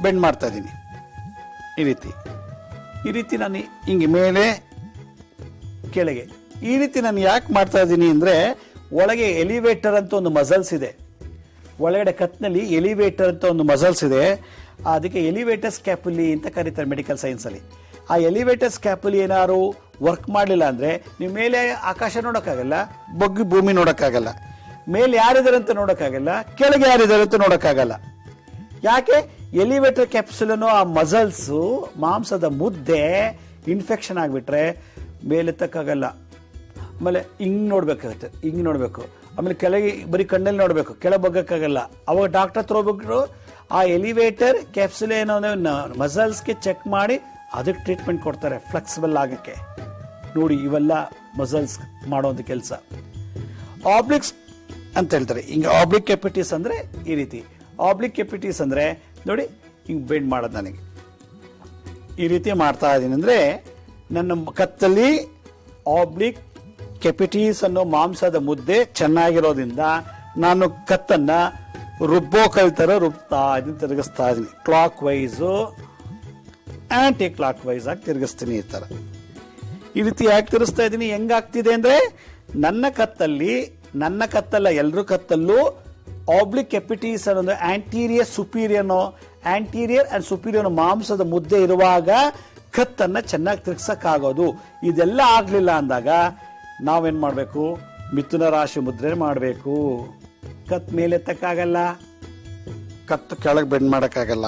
ಬೆಂಡ್ ಮಾಡ್ತಾ ಇದ್ದೀನಿ ಈ ರೀತಿ ನಾನು ಹಿಂಗೆ ಮೇಲೆ ಕೆಳಗೆ ಈ ರೀತಿ ನಾನು ಯಾಕೆ ಮಾಡ್ತಾ ಇದ್ದೀನಿ ಅಂದ್ರೆ ಒಳಗೆ ಎಲಿವೇಟರ್ ಅಂತ ಒಂದು ಮಸಲ್ಸ್ ಇದೆ, ಒಳಗಡೆ ಕತ್ನಲ್ಲಿ ಎಲಿವೇಟರ್ ಅಂತ ಒಂದು ಮಸಲ್ಸ್ ಇದೆ. ಅದಕ್ಕೆ ಎಲಿವೇಟರ್ ಸ್ಕ್ಯಾಪುಲಿ ಅಂತ ಕರೀತಾರೆ ಮೆಡಿಕಲ್ ಸೈನ್ಸ್ ಅಲ್ಲಿ. ಆ ಎಲಿವೇಟರ್ ಸ್ಕ್ಯಾಪುಲಿ ಏನಾದ್ರು ವರ್ಕ್ ಮಾಡಲಿಲ್ಲ ಅಂದ್ರೆ ನೀವು ಮೇಲೆ ಆಕಾಶ ನೋಡೋಕ್ಕಾಗಲ್ಲ, ಬಗ್ಗಿ ಭೂಮಿ ನೋಡೋಕ್ಕಾಗಲ್ಲ, ಮೇಲೆ ಯಾರಿದ್ದಾರೆ ಅಂತ ನೋಡೋಕ್ಕಾಗಲ್ಲ, ಕೆಳಗೆ ಯಾರಿದ್ದಾರೆ ಅಂತ ನೋಡೋಕ್ಕಾಗಲ್ಲ. ಯಾಕೆ, ಎಲಿವೇಟರ್ ಕ್ಯಾಪ್ಸುಲ್ ಅನ್ನೋ ಆ ಮಸಲ್ಸ್ ಮಾಂಸದ ಮುದ್ದೆ ಇನ್ಫೆಕ್ಷನ್ ಆಗಿಬಿಟ್ರೆ ಮೇಲೆತ್ತಕ್ಕಾಗಲ್ಲ. ಆಮೇಲೆ ಹಿಂಗ್ ನೋಡ್ಬೇಕಾಗತ್ತೆ, ಹಿಂಗ್ ನೋಡ್ಬೇಕು. ಆಮೇಲೆ ಕೆಳಗೆ ಬರೀ ಕಣ್ಣಲ್ಲಿ ನೋಡ್ಬೇಕು, ಕೆಳಗೆ ಬಗ್ಗಕ್ಕಾಗಲ್ಲ. ಅವಾಗ ಡಾಕ್ಟರ್ ಹತ್ರ ಹೋಗ್ಬಿಟ್ಟು ಆ ಎಲಿವೇಟರ್ ಕ್ಯಾಪ್ಸುಲ್ ಏನೋ ಮಸಲ್ಸ್ಗೆ ಚೆಕ್ ಮಾಡಿ ಅದಕ್ಕೆ ಟ್ರೀಟ್ಮೆಂಟ್ ಕೊಡ್ತಾರೆ ಫ್ಲೆಕ್ಸಿಬಲ್ ಆಗಕ್ಕೆ. ನೋಡಿ ಇವೆಲ್ಲ ಮಸಲ್ಸ್ ಮಾಡೋದು ಕೆಲಸ. ಆಬ್ಲಿಕ್ಸ್ ಅಂತ ಹೇಳ್ತಾರೆ. ಹಿಂಗೆ ಆಬ್ಲಿಕ್ ಕೆಪಿಟಿಸ್ ಅಂದ್ರೆ ಈ ರೀತಿ. ಆಬ್ಲಿಕ್ ಕೆಪಿಟಿಸ್ ಅಂದ್ರೆ ನೋಡಿ ಹಿಂಗೆ ಬೆಂಡ್ ಮಾಡೋದು. ನನಗೆ ಈ ರೀತಿ ಮಾಡ್ತಾ ಇದ್ದೀನಿ ಅಂದ್ರೆ ನನ್ನ ಕತ್ತಲ್ಲಿ ಆಬ್ಲಿಕ್ ಕೆಪಿಟಿಸ್ ಅನ್ನೋ ಮಾಂಸದ ಮುದ್ದೆ ಚೆನ್ನಾಗಿರೋದ್ರಿಂದ ನಾನು ಕತ್ತನ್ನ ರುಬ್ಬೋ ಕಲ್ತರ ರುಬ್ತಾ ಇದೀನಿ, ತಿರುಗಿಸ್ತಾ ಇದೀನಿ. Clockwise anticlockwise ಆಗಿ ತಿರುಗಿಸ್ತೀನಿ. ಈ ರೀತಿ ಯಾಕೆ ತಿರುಗಿಸ್ತಾ ಇದ್ದೀನಿ, ಹೆಂಗಾಗ್ತಿದೆ ಅಂದ್ರೆ ನನ್ನ ಕತ್ತಲ್ಲ ಎಲ್ಲರೂ ಕತ್ತಲ್ಲೂ ಆಬ್ಲಿಕ್ ಕೆಪಿಟಿಸ್ ಅನ್ನೋದು ಆಂಟೀರಿಯರ್ ಅಂಡ್ ಸುಪೀರಿಯರ್ ಮಾಂಸದ ಮುದ್ದೆ ಇರುವಾಗ ಕತ್ತನ್ನ ಚೆನ್ನಾಗಿ ತಿರ್ಗ್ಸಕ್ಕಾಗೋದು. ಇದೆಲ್ಲ ಆಗ್ಲಿಲ್ಲ ಅಂದಾಗ ನಾವೇನ್ ಮಾಡ್ಬೇಕು, ಮಿಥುನ ರಾಶಿ ಮುದ್ರೆ ಮಾಡಬೇಕು. ಕತ್ ಮೇಲೆತ್ತಕ್ಕಾಗಲ್ಲ, ಕತ್ತು ಕೆಳಗೆ ಬೆಂಡ್ ಮಾಡಕ್ಕಾಗಲ್ಲ.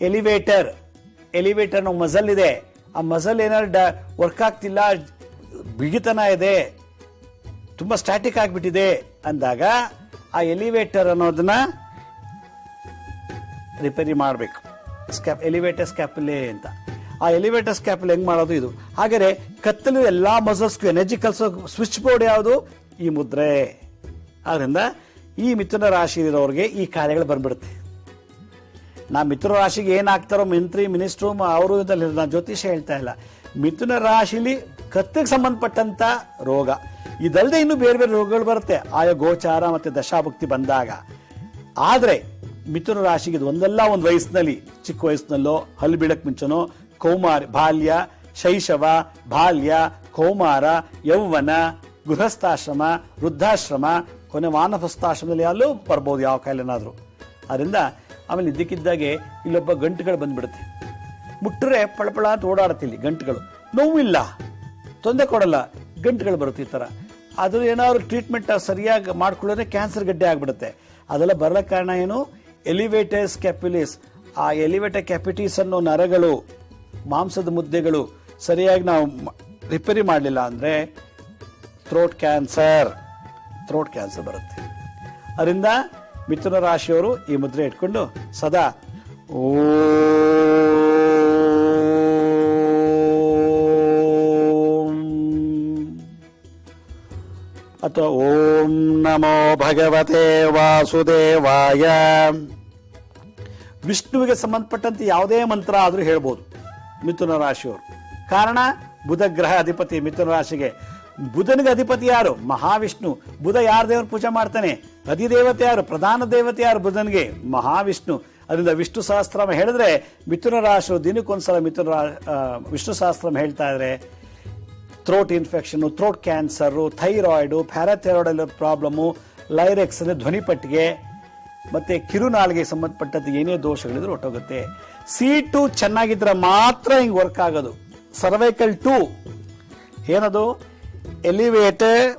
ಎಲಿವೇಟರ್ ಮಸಲ್ ಇದೆ, ಆ ಮಸಲ್ ಏನಾದ್ರು ವರ್ಕ್ ಆಗ್ತಿಲ್ಲ, ಬಿಗಿತನ ಇದೆ, ತುಂಬಾ ಸ್ಟ್ಯಾಟಿಕ್ ಆಗಿಬಿಟ್ಟಿದೆ ಅಂದಾಗ ಆ ಎಲಿವೇಟರ್ ಅನ್ನೋದನ್ನ ರಿಪೇರಿ ಮಾಡಬೇಕು. ಎಲಿವೇಟರ್ ಸ್ಕ್ಯಾಪುಲೆ ಅಂತ. ಆ ಎಲಿವೇಟರ್ ಸ್ಕ್ಯಾಪುಲೆ ಹೆಂಗ್ ಮಾಡೋದು ಇದು. ಹಾಗಾದ್ರೆ ಕತ್ತಲು ಎಲ್ಲಾ ಮಸಲ್ಸ್ಗೂ ಎನರ್ಜಿ ಕಲ್ಸೋ ಸ್ವಿಚ್ ಬೋರ್ಡ್ ಯಾವುದು, ಈ ಮುದ್ರೆ. ಆದ್ರಿಂದ ಈ ಮಿಥುನ ರಾಶಿ ಇರೋರಿಗೆ ಈ ಕಾರ್ಯಗಳು ಬಂದ್ಬಿಡುತ್ತೆ. ನಾ ಮಿಥುನ ರಾಶಿಗೆ ಏನಾಗ್ತಾರೋ ಮಂತ್ರಿ ಮಿನಿಸ್ಟ್ರು ಅವರು ನಾನು ಜ್ಯೋತಿಷ ಹೇಳ್ತಾ ಇಲ್ಲ. ಮಿಥುನ ರಾಶಿಲಿ ಕತ್ತಿಗೆ ಸಂಬಂಧಪಟ್ಟಂತ ರೋಗ ಇದಲ್ಲದೆ ಇನ್ನು ಬೇರೆ ಬೇರೆ ರೋಗಗಳು ಬರುತ್ತೆ ಆಯಾ ಗೋಚಾರ ಮತ್ತೆ ದಶಾಭುಕ್ತಿ ಬಂದಾಗ. ಆದ್ರೆ ಮಿಥುನ ರಾಶಿಗೆ ಇದು ಒಂದಲ್ಲ ಒಂದು ವಯಸ್ಸಿನಲ್ಲಿ, ಚಿಕ್ಕ ವಯಸ್ಸಿನಲ್ಲೋ ಹಲ್ಲು ಬೀಳಕ್ ಮುಂಚೆನೋ ಕೌಮಾರ, ಬಾಲ್ಯ, ಶೈಶವ, ಬಾಲ್ಯ, ಕೌಮಾರ, ಯೌವನ, ಗೃಹಸ್ಥಾಶ್ರಮ, ವೃದ್ಧಾಶ್ರಮ, ಕೊನೆ ವಾನಪ್ರಸ್ಥಾಶ್ರಮದಲ್ಲಿ ಅಲ್ಲೂ ಬರ್ಬೋದು ಯಾವ ಕಾಯಿಲೆನಾದರೂ. ಅದರಿಂದ ಆಮೇಲೆ ಇದ್ದಕ್ಕಿದ್ದಾಗೆ ಇಲ್ಲೊಬ್ಬ ಗಂಟುಗಳು ಬಂದ್ಬಿಡುತ್ತೆ. ಮುಟ್ಟರೆ ಪಳಪಳ ಅಂತ ಓಡಾಡುತ್ತಿಲ್ಲಿ ಗಂಟುಗಳು, ನೋವಿಲ್ಲ, ತೊಂದರೆ ಕೊಡಲ್ಲ, ಗಂಟುಗಳು ಬರುತ್ತೆ ಈ ಥರ. ಅದು ಏನಾದ್ರು ಟ್ರೀಟ್ಮೆಂಟ್ ಸರಿಯಾಗಿ ಮಾಡ್ಕೊಳ್ಳೋದ್ರೆ ಕ್ಯಾನ್ಸರ್ ಗಡ್ಡೆ ಆಗಿಬಿಡುತ್ತೆ. ಅದೆಲ್ಲ ಬರಲ ಕಾರಣ ಏನು? ಎಲಿವೇಟಸ್ ಕ್ಯಾಪಿಲಿಸ್. ಆ ಎಲಿವೇಟರ್ ಕ್ಯಾಪಿಟಿಸ್ ಅನ್ನೋ ನರಗಳು, ಮಾಂಸದ ಮುದ್ದೆಗಳು ಸರಿಯಾಗಿ ನಾವು ರಿಪೇರಿ ಮಾಡಲಿಲ್ಲ ಅಂದರೆ ಥ್ರೋಟ್ ಕ್ಯಾನ್ಸರ್ ಬರುತ್ತೆ. ಅದರಿಂದ ಮಿಥುನ ರಾಶಿಯವರು ಈ ಮುದ್ರೆ ಇಟ್ಕೊಂಡು ಸದಾ ಅಥವಾ ಓಂ ನಮೋ ಭಗವತೆ ವಾಸುದೇವಾಯ, ವಿಷ್ಣುವಿಗೆ ಸಂಬಂಧಪಟ್ಟಂತೆ ಯಾವುದೇ ಮಂತ್ರ ಆದರೂ ಹೇಳ್ಬೋದು ಮಿಥುನ ರಾಶಿಯವರು. ಕಾರಣ ಬುಧ ಗ್ರಹ ಅಧಿಪತಿ ಮಿಥುನ ರಾಶಿಗೆ. ಬುಧನಿಗೆ ಅಧಿಪತಿ ಯಾರು? ಮಹಾವಿಷ್ಣು. ಬುಧ ಯಾರ ದೇವರ ಪೂಜೆ ಮಾಡ್ತಾನೆ? ಅಧಿದೇವತೆ ಯಾರು? ಪ್ರಧಾನ ದೇವತೆ ಯಾರು ಬುಧನಿಗೆ? ಮಹಾವಿಷ್ಣು. ಅದರಿಂದ ವಿಷ್ಣು ಸಹಸ್ರನಾಮ ಹೇಳಿದ್ರೆ ಮಿಥುನ ರಾಶಿ ದಿನಕ್ಕೊಂದ್ಸಲ ವಿಷ್ಣು ಸಹಸ್ರನಾಮ ಹೇಳ್ತಾ ಇದ್ರೆ throat infection, throat cancer, thyroid, parathyroid problem, larynx ಅಂದರೆ ಧ್ವನಿಪಟ್ಟಿಗೆ, ಮತ್ತೆ ಕಿರುನಾಳಿಗೆ ಸಂಬಂಧಪಟ್ಟಂತೆ ಏನೇ ದೋಷಗಳಿದ್ರು ಹೊಟ್ಟೋಗುತ್ತೆ. C2 ಚೆನ್ನಾಗಿದ್ರೆ ಮಾತ್ರ ಹಿಂಗೆ ವರ್ಕ್ ಆಗೋದು. ಸರ್ವೈಕಲ್ 2 ಏನದು? ಎಲಿವೇಟೆಡ್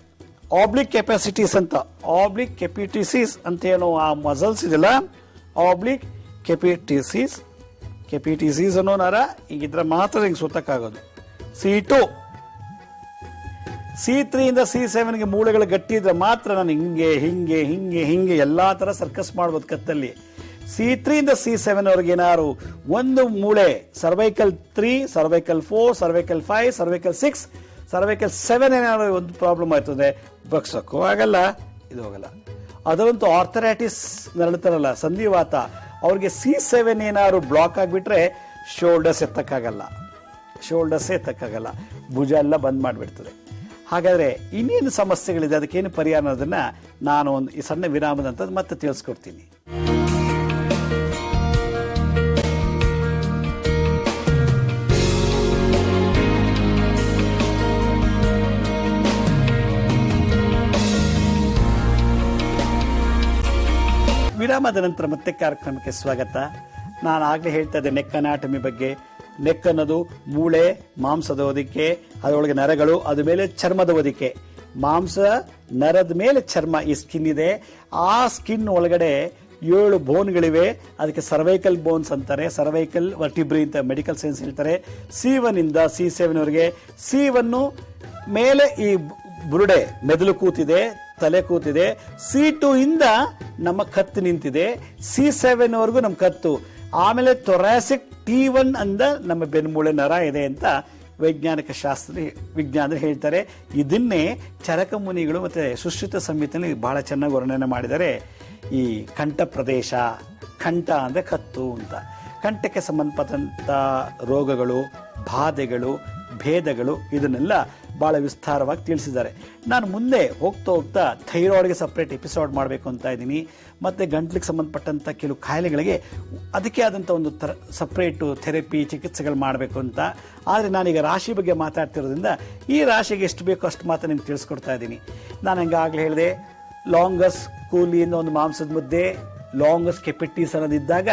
ಆಬ್ಲಿಕ್ ಕೆಪಾಸಿಟೀಸ್ ಅಂತ. ಆಬ್ಲಿಕ್ ಕೆಪಿಟಿಸಿಸ್ ಅಂತ ಏನೋ ಆ ಮಸಲ್ಸ್ ಇದೆಲ್ಲ, ಆಬ್ಲಿಕ್ ಕೆಪಿಟಿಸಿಸ್ ಅನ್ನೋ ನರ ಹಿಂಗಿದ್ರೆ ಮಾತ್ರ ಹಿಂಗೆ ಸುತ್ತಕ್ಕಾಗೋದು. C2. C3 ಇಂದ C7ಗೆ ಮೂಳೆಗಳು ಗಟ್ಟಿ ಇದ್ರೆ ಮಾತ್ರ ನಾನು ಹಿಂಗೆ ಹಿಂಗೆ ಹಿಂಗೆ ಹಿಂಗೆ ಎಲ್ಲಾ ತರ ಸರ್ಕಸ್ ಮಾಡ್ಬೋದು ಕತ್ತಲ್ಲಿ. C3 ಇಂದ C7 ಅವ್ರಿಗೆ ಏನಾರು ಒಂದು ಮೂಳೆ, cervical 3, cervical 4, cervical 5, cervical 6, cervical 7 ಏನಾದ್ರು ಒಂದು ಪ್ರಾಬ್ಲಮ್ ಆಯ್ತದೆ, ಬಗ್ಸಕ್ಕೂ ಆಗಲ್ಲ, ಇದು ಹೋಗಲ್ಲ. ಅದರಂತೂ ಆರ್ಥರೈಟಿಸ್ ನರಳುತ್ತಾರಲ್ಲ, ಸಂಧಿವಾತ, ಅವ್ರಿಗೆ C7 ಏನಾದ್ರು ಬ್ಲಾಕ್ ಆಗಿಬಿಟ್ರೆ ಶೋಲ್ಡರ್ಸ್ ಎತ್ತಕ್ಕಾಗಲ್ಲ, ಭುಜ ಎಲ್ಲ ಬಂದ್ ಮಾಡಿಬಿಡ್ತದೆ. ಹಾಗಾದ್ರೆ ಇನ್ನೇನು ಸಮಸ್ಯೆಗಳಿದೆ, ಅದಕ್ಕೇನು ಪರಿಹಾರ ಅನ್ನೋದನ್ನ ನಾನು ಒಂದು ಈ ಸಣ್ಣ ವಿರಾಮದಂತ ಮತ್ತೆ ತಿಳಿಸ್ಕೊಡ್ತೀನಿ. ವಿರಾಮದ ನಂತರ ಮತ್ತೆ ಕಾರ್ಯಕ್ರಮಕ್ಕೆ ಸ್ವಾಗತ. ನಾನು ಆಗ್ಲೇ ಹೇಳ್ತಾ ಇದ್ದೆ ನೆಕ್ ಅನಾಟಮಿ ಬಗ್ಗೆ. ನೆಕ್ ಅನ್ನೋದು ಮೂಳೆ, ಮಾಂಸದ ಹೊದಿಕೆ, ಅದರೊಳಗೆ ನರಗಳು, ಅದ ಮೇಲೆ ಚರ್ಮದ ಹೊದಿಕೆ. ಮಾಂಸ, ನರದ ಮೇಲೆ ಚರ್ಮ, ಈ ಸ್ಕಿನ್ ಇದೆ. ಆ ಸ್ಕಿನ್ ಒಳಗಡೆ 7 ಬೋನ್ಗಳಿವೆ. ಅದಕ್ಕೆ ಸರ್ವೈಕಲ್ ಬೋನ್ಸ್ ಅಂತಾರೆ, ಸರ್ವೈಕಲ್ ವರ್ಟಿಬ್ರಿ ಅಂತ ಮೆಡಿಕಲ್ ಸೈನ್ಸ್ ಹೇಳ್ತಾರೆ. C1 ಇಂದ C7 ವರೆಗೆ. C1 ಮೇಲೆ ಈ ಬುರುಡೆ, ಮೆದುಳು ಕೂತಿದೆ, ತಲೆ ಕೂತಿದೆ. C2 ಇಂದ ನಮ್ಮ ಕತ್ತು ನಿಂತಿದೆ, C7 ವರೆಗೂ ನಮ್ಮ ಕತ್ತು. ಆಮೇಲೆ ಥೊರಾಸಿಕ್ T1 ಅಂದ ನಮ್ಮ ಬೆನ್ಮೂಳೆ ನರ ಇದೆ ಅಂತ ವಿಜ್ಞಾನರು ಹೇಳ್ತಾರೆ. ಇದನ್ನೇ ಚರಕ ಮುನಿಗಳು ಮತ್ತೆ ಸುಶ್ರುತ ಸಂಹಿತೆಯಲ್ಲಿ ಬಹಳ ಚೆನ್ನಾಗಿ ವರ್ಣನೆ ಮಾಡಿದ್ದಾರೆ. ಈ ಕಂಠ ಪ್ರದೇಶ, ಕಂಠ ಅಂದ್ರೆ ಕತ್ತು ಅಂತ. ಕಂಠಕ್ಕೆ ಸಂಬಂಧಪಟ್ಟಂತ ರೋಗಗಳು, ಬಾಧೆಗಳು, ಭೇದಗಳು ಇದನ್ನೆಲ್ಲ ಬಹಳ ವಿಸ್ತಾರವಾಗಿ ತಿಳಿಸಿದ್ದಾರೆ. ನಾನು ಮುಂದೆ ಹೋಗ್ತಾ ಥೈರಾಯ್ಡ್ಗೆ ಸಪ್ರೇಟ್ ಎಪಿಸೋಡ್ ಮಾಡಬೇಕು ಅಂತ ಇದ್ದೀನಿ. ಮತ್ತೆ ಗಂಟ್ಲಿಗೆ ಸಂಬಂಧಪಟ್ಟಂತ ಕೆಲವು ಕಾಯಿಲೆಗಳಿಗೆ ಅದಕ್ಕೆ ಆದಂಥ ಒಂದು ಸಪ್ರೇಟು ಥೆರಪಿ, ಚಿಕಿತ್ಸೆಗಳು ಮಾಡಬೇಕು ಅಂತ. ಆದರೆ ನಾನೀಗ ರಾಶಿ ಬಗ್ಗೆ ಮಾತಾಡ್ತಿರೋದ್ರಿಂದ ಈ ರಾಶಿಗೆ ಎಷ್ಟು ಬೇಕೋ ಅಷ್ಟು ಮಾತ್ರ ನಿಮ್ಗೆ ತಿಳಿಸ್ಕೊಡ್ತಾ ಇದ್ದೀನಿ. ನಾನು ಹಂಗಾಗಲೇ ಹೇಳಿದೆ, ಲಾಂಗಸ್ ಕೂಲಿ ಅನ್ನೋ ಒಂದು ಮಾಂಸದ ಮುದ್ದೆ, ಲಾಂಗಸ್ ಕೆಪಿಟೀಸ್ ಅನ್ನೋದಿದ್ದಾಗ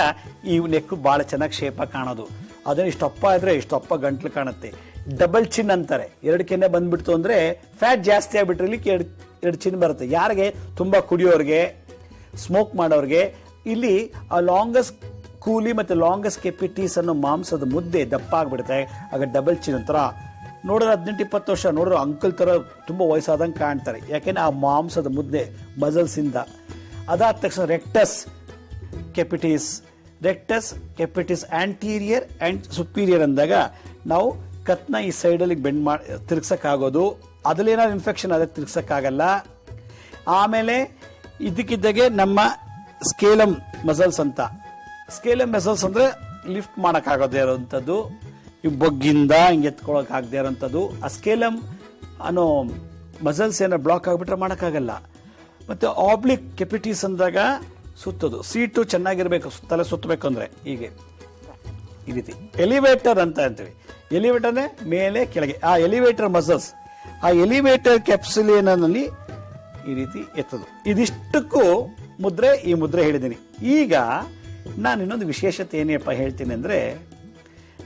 ಈ ನೆಕ್ಕು ಭಾಳ ಚೆನ್ನಾಗಿ ಶೇಪಾಗಿ ಕಾಣೋದು. ಅದನ್ನು ಇಷ್ಟಪ್ಪ ಇದ್ರೆ ಇಷ್ಟಪ್ಪ ಗಂಟ್ಲು ಕಾಣುತ್ತೆ. ಡಬಲ್ ಚಿನ್ ಅಂತಾರೆ. 2 ಕೆನ್ನೆ ಬಂದ್ಬಿಡ್ತು ಅಂದ್ರೆ ಫ್ಯಾಟ್ ಜಾಸ್ತಿ ಆಗ್ಬಿಟ್ರೆ ಎರಡು ಚಿನ್ ಬರುತ್ತೆ. ಯಾರಿಗೆ? ತುಂಬಾ ಕುಡಿಯೋರ್ಗೆ, ಸ್ಮೋಕ್ ಮಾಡೋರ್ಗೆ. ಇಲ್ಲಿ ಆ ಲಾಂಗಸ್ ಕೂಲಿ ಮತ್ತೆ ಲಾಂಗಸ್ ಕೆಪಿಟೀಸ್ ಅನ್ನೋ ಮಾಂಸದ ಮುದ್ದೆ ದಪ್ಪ ಆಗ್ಬಿಡುತ್ತೆ. ಆಗ ಡಬಲ್ ಚಿನ್ ಅಂತರ ನೋಡಿದ್ರೆ 18-20 ವರ್ಷ ನೋಡಿದ್ರೆ ಅಂಕಲ್ ತರ ತುಂಬಾ ವಯಸ್ಸಾದಂಗೆ ಕಾಣ್ತಾರೆ. ಯಾಕೆಂದ್ರೆ ಆ ಮಾಂಸದ ಮುದ್ದೆ ಮಸಲ್ಸ್ ಇಂದ. ಅದಾದ ತಕ್ಷಣ ರೆಕ್ಟಸ್ ಕೆಪಿಟಿಸ್ ಆಂಟೀರಿಯರ್ ಅಂಡ್ ಸುಪೀರಿಯರ್ ಅಂದಾಗ ನಾವು ಕತ್ನ ಈ ಸೈಡಲ್ಲಿ ಬೆಂಡ್ ಮಾಡಿ ತಿರ್ಗ್ಸಕ್ಕಾಗೋದು. ಅದ್ರಲ್ಲಿ ಏನಾದ್ರು ಇನ್ಫೆಕ್ಷನ್ ಅದಕ್ಕೆ ತಿರ್ಗ್ಸಕ್ಕಾಗಲ್ಲ. ಆಮೇಲೆ ಇದಕ್ಕಿದ್ದಾಗೆ ನಮ್ಮ ಸ್ಕೇಲಮ್ ಮಸಲ್ಸ್ ಅಂತ. ಸ್ಕೇಲಮ್ ಮಸಲ್ಸ್ ಅಂದ್ರೆ ಲಿಫ್ಟ್ ಮಾಡೋಕ್ಕಾಗದೇ ಇರೋಂಥದ್ದು, ಈ ಬೊಗ್ಗಿಂದ ಹಿಂಗೆ ಎತ್ಕೊಳಕ್ ಆಗದೆ ಇರೋಂಥದ್ದು. ಆ ಸ್ಕೇಲಮ್ ಅನ್ನೋ ಮಸಲ್ಸ್ ಏನಾದ್ರು ಬ್ಲಾಕ್ ಆಗಿಬಿಟ್ರೆ ಮಾಡೋಕ್ಕಾಗಲ್ಲ. ಮತ್ತೆ ಆಬ್ಲಿಕ್ ಕೆಪಿಟೀಸ್ ಅಂದಾಗ ಸುತ್ತೋದು. C2 ಚೆನ್ನಾಗಿರ್ಬೇಕು, ತಲೆ ಸುತ್ತಬೇಕು ಅಂದ್ರೆ ಹೀಗೆ ಈ ರೀತಿ ಎಲಿವೇಟರ್ ಅಂತ ಅಂತೀವಿ. ಎಲಿವೇಟರ್ ಅಂದ್ರೆ ಮೇಲೆ ಕೆಳಗೆ, ಆ ಎಲಿವೇಟರ್ ಮಸಲ್ಸ್, ಆ ಎಲಿವೇಟರ್ ಕ್ಯಾಪ್ಸುಲಿನಲ್ಲಿ ಈ ರೀತಿ ಎತ್ತದು. ಇದಿಷ್ಟಕ್ಕೂ ಮುದ್ರೆ, ಈ ಮುದ್ರೆ ಹೇಳಿದ್ದೀನಿ. ಈಗ ನಾನು ಇನ್ನೊಂದು ವಿಶೇಷತೆ ಏನಪ್ಪ ಹೇಳ್ತೀನಿ ಅಂದರೆ,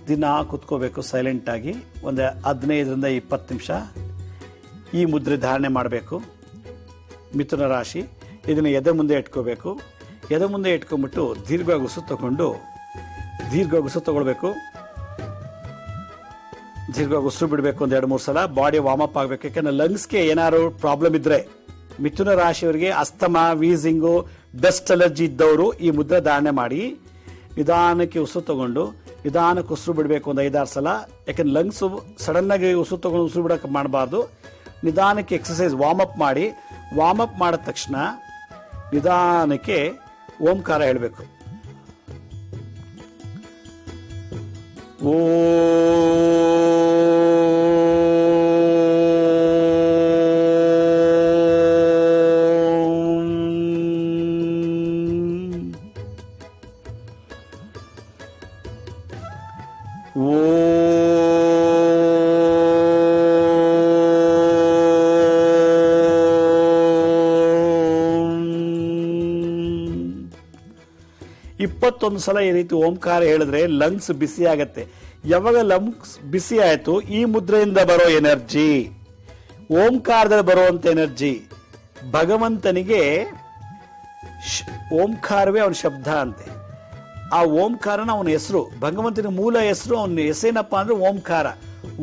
ದಿನ ಕುತ್ಕೋಬೇಕು ಸೈಲೆಂಟಾಗಿ, ಒಂದು 15ರಿಂದ 20 ನಿಮಿಷ ಈ ಮುದ್ರೆ ಧಾರಣೆ ಮಾಡಬೇಕು. ಮಿಥುನ ರಾಶಿ ಇದನ್ನು ಎದೆ ಮುಂದೆ ಇಟ್ಕೋಬೇಕು. ಎದೆ ಮುಂದೆ ಇಟ್ಕೊಂಡ್ಬಿಟ್ಟು ದೀರ್ಘವಾಗಿ ಉಸಿರು ತಗೊಳ್ಬೇಕು. ದೀರ್ಘವಾಗಿ ಉಸಿರು ಬಿಡಬೇಕು ಒಂದು 2-3 ಸಲ. ಬಾಡಿ ವಾರ್ಮಪ್ ಆಗಬೇಕು. ಯಾಕಂದ್ರೆ ಲಂಗ್ಸ್ಗೆ ಏನಾದ್ರು ಪ್ರಾಬ್ಲಮ್ ಇದ್ರೆ, ಮಿಥುನ ರಾಶಿಯವರಿಗೆ ಅಸ್ತಮಾ, ವೀಸಿಂಗು, ಡಸ್ಟ್ ಅಲರ್ಜಿ ಇದ್ದವರು ಈ ಮುದ್ರೆ ಧಾರಣೆ ಮಾಡಿ ನಿಧಾನಕ್ಕೆ ಉಸಿರು ತಗೊಂಡು ನಿಧಾನಕ್ಕೆ ಉಸಿರು ಬಿಡಬೇಕು ಒಂದು 5-6 ಸಲ. ಯಾಕಂದ್ರೆ ಲಂಗ್ಸು ಸಡನ್ನಾಗಿ ಉಸಿರು ತಗೊಂಡು ಉಸಿರು ಬಿಡೋಕೆ ಮಾಡಬಾರ್ದು. ನಿಧಾನಕ್ಕೆ ಎಕ್ಸಸೈಸ್ ವಾರ್ಮಪ್ ಮಾಡಿ, ವಾರ್ಮಪ್ ಮಾಡಿದ ತಕ್ಷಣ ನಿಧಾನಕ್ಕೆ ಓಂಕಾರ ಹೇಳಬೇಕು. ಓ ಇಪ್ಪತ್ತೊಂದು ಸಲ ಈ ರೀತಿ ಓಂಕಾರ ಹೇಳಿದ್ರೆ ಲಂಗ್ಸ್ ಬಿಸಿ ಆಗತ್ತೆ. ಯಾವಾಗ ಲಂಗ್ಸ್ ಬಿಸಿ ಆಯ್ತು, ಈ ಮುದ್ರೆಯಿಂದ ಬರೋ ಎನರ್ಜಿ, ಓಂಕಾರದಲ್ಲಿ ಬರುವಂತ ಎನರ್ಜಿ, ಭಗವಂತನಿಗೆ ಓಂಕಾರವೇ ಅವನ ಶಬ್ದ ಅಂತೆ. ಆ ಓಂಕಾರನ ಅವನ ಹೆಸರು, ಭಗವಂತನ ಮೂಲ ಹೆಸರು, ಅವನ ಹೆಸರೇನಪ್ಪ ಅಂದ್ರೆ ಓಂಕಾರ.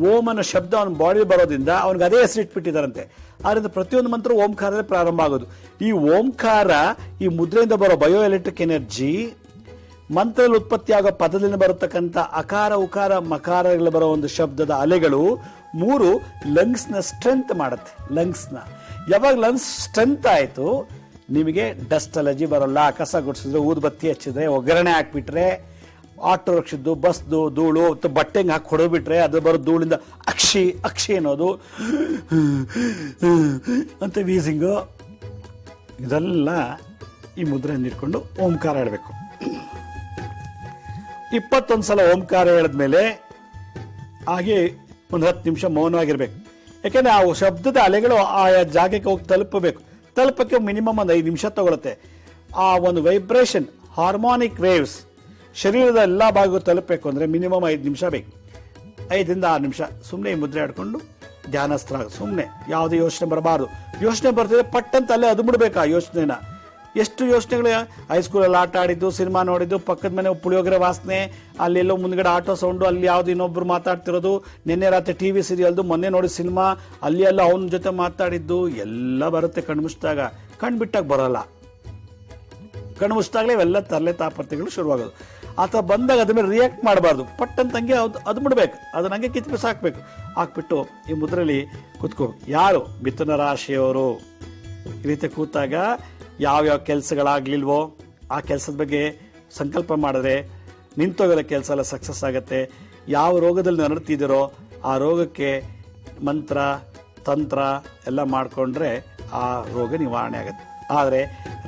ಓಂ ಅನ್ನೋ ಶಬ್ದ ಅವನ ಬಾಡಿ ಬರೋದ್ರಿಂದ ಅವನಿಗೆ ಅದೇ ಹೆಸರು ಇಟ್ಬಿಟ್ಟಿದಾರಂತೆ. ಆದ್ರಿಂದ ಪ್ರತಿಯೊಂದು ಮಂತ್ರ ಓಂಕಾರದಲ್ಲಿ ಪ್ರಾರಂಭ ಆಗೋದು. ಈ ಓಂಕಾರ, ಈ ಮುದ್ರೆಯಿಂದ ಬರೋ ಬಯೋ ಎಲೆಕ್ಟ್ರಿಕ್ ಎನರ್ಜಿ, ಮಂತ್ರದಲ್ಲಿ ಉತ್ಪತ್ತಿಯಾಗೋ ಪದದಿಂದ ಬರತಕ್ಕಂಥ ಅಕಾರ, ಉಕಾರ, ಮಕಾರಗಳು ಬರೋ ಒಂದು ಶಬ್ದದ ಅಲೆಗಳು 3 ಲಂಗ್ಸ್ನ ಸ್ಟ್ರೆಂತ್ ಮಾಡುತ್ತೆ. ಲಂಗ್ಸ್ನ ಯಾವಾಗ ಲಂಗ್ಸ್ ಸ್ಟ್ರೆಂತ್ ಆಯಿತು, ನಿಮಗೆ ಡಸ್ಟ್ ಅಲರ್ಜಿ ಬರೋಲ್ಲ. ಕಸ ಗುಡಿಸಿದ್ರೆ, ಊದುಬತ್ತಿ ಹಚ್ಚಿದ್ರೆ, ಒಗ್ಗರಣೆ ಹಾಕ್ಬಿಟ್ರೆ, ಆಟೋ ರಿಕ್ಷದ್ದು, ಬಸ್ದು ಧೂಳು ಬಟ್ಟೆಗೆ ಹಾಕಿ ಹೊಡೋಬಿಟ್ರೆ ಅದು ಬರೋ ಧೂಳಿಂದ ಅಕ್ಷಿ ಅನ್ನೋದು ಅಂತ ವೀಸಿಂಗು, ಇದೆಲ್ಲ ಈ ಮುದ್ರೆಯನ್ನು ಇಟ್ಕೊಂಡು ಓಂಕಾರ ಹೇಳಬೇಕು. 21 ಸಲ ಓಂಕಾರ ಹೇಳಿದ್ಮೇಲೆ ಹಾಗೆ ಒಂದು 10 ನಿಮಿಷ ಮೌನವಾಗಿರ್ಬೇಕು. ಯಾಕೆಂದ್ರೆ ಆ ಶಬ್ದದ ಅಲೆಗಳು ಆ ಜಾಗಕ್ಕೆ ಹೋಗಿ ತಲುಪಕ್ಕೆ ಮಿನಿಮಮ್ ಒಂದು 5 ನಿಮಿಷ ತಗೊಳುತ್ತೆ. ಆ ಒಂದು ವೈಬ್ರೇಷನ್, ಹಾರ್ಮೋನಿಕ್ ವೇವ್ಸ್ ಶರೀರದ ಎಲ್ಲ ಭಾಗಕ್ಕೂ ತಲುಪಬೇಕು ಅಂದ್ರೆ ಮಿನಿಮಮ್ 5 ನಿಮಿಷ ಬೇಕು. 5ರಿಂದ 6 ನಿಮಿಷ ಸುಮ್ಮನೆ ಈ ಮುದ್ರೆ ಆಡ್ಕೊಂಡು ಧ್ಯಾನಸ್ತ್ರ, ಸುಮ್ಮನೆ ಯಾವುದೇ ಯೋಚನೆ ಬರಬಾರ್ದು. ಯೋಚನೆ ಬರ್ತಿದ್ರೆ ಪಟ್ಟಂತ ಅಲ್ಲೇ ಅದುಬಿಡ್ಬೇಕು ಆ ಯೋಚನೆನ. ಎಷ್ಟು ಯೋಚನೆಗಳು, ಹೈಸ್ಕೂಲಲ್ಲಿ ಆಟ ಆಡಿದ್ದು, ಸಿನಿಮಾ ನೋಡಿದ್ದು, ಪಕ್ಕದ ಮನೆ ಪುಳಿಯೋಗರೆ ವಾಸನೆ, ಅಲ್ಲೆಲ್ಲೋ ಮುಂದ್ಗಡೆ ಆಟೋ ಸೌಂಡು, ಅಲ್ಲಿ ಯಾವ್ದು ಇನ್ನೊಬ್ರು ಮಾತಾಡ್ತಿರೋದು, ನಿನ್ನೆ ರಾತ್ರಿ TV ಸೀರಿಯಲ್ದು, ಮೊನ್ನೆ ನೋಡಿ ಸಿನಿಮಾ, ಅಲ್ಲಿ ಎಲ್ಲ ಅವನ ಜೊತೆ ಮಾತಾಡಿದ್ದು ಎಲ್ಲ ಬರುತ್ತೆ ಕಣ್ಮುಚ್ಚಿದಾಗ. ಕಣ್ಬಿಟ್ಟಾಗ ಬರೋಲ್ಲ. ಕಣ್ಮುಚ್ಚಿದಾಗಲೇ ಇವೆಲ್ಲ ತರಲೆ ತಾಪತ್ರೆಗಳು ಶುರುವಾಗೋದು. ಆತ ಬಂದಾಗ ಅದ್ರ ಮೇಲೆ ರಿಯಾಕ್ಟ್ ಮಾಡಬಾರ್ದು. ಪಟ್ಟಂತಂಗೆ ಅದು ಬಿಡ್ಬೇಕು, ಅದನ್ನ ಹಂಗೆ ಕಿತ್ಬಿಸಿ ಹಾಕ್ಬಿಟ್ಟು ಈ ಮುದ್ರೆಯಲ್ಲಿ ಕೂತ್ಕೋಬೇಕು. ಯಾರು ಮಿಥುನ ರಾಶಿಯವರು ಈ ರೀತಿ ಕೂತಾಗ ಯಾವ್ಯಾವ ಕೆಲಸಗಳಾಗ್ಲಿಲ್ವೋ ಆ ಕೆಲಸದ ಬಗ್ಗೆ ಸಂಕಲ್ಪ ಮಾಡಿದ್ರೆ ನಿಂತೋಗದ ಕೆಲಸ ಎಲ್ಲ ಸಕ್ಸಸ್ ಆಗುತ್ತೆ. ಯಾವ ರೋಗದಲ್ಲಿ ನರಳ್ತಿದ್ದೀರೋ ಆ ರೋಗಕ್ಕೆ ಮಂತ್ರ ತಂತ್ರ ಎಲ್ಲ ಮಾಡಿಕೊಂಡ್ರೆ ಆ ರೋಗ ನಿವಾರಣೆ ಆಗುತ್ತೆ. ಆದರೆ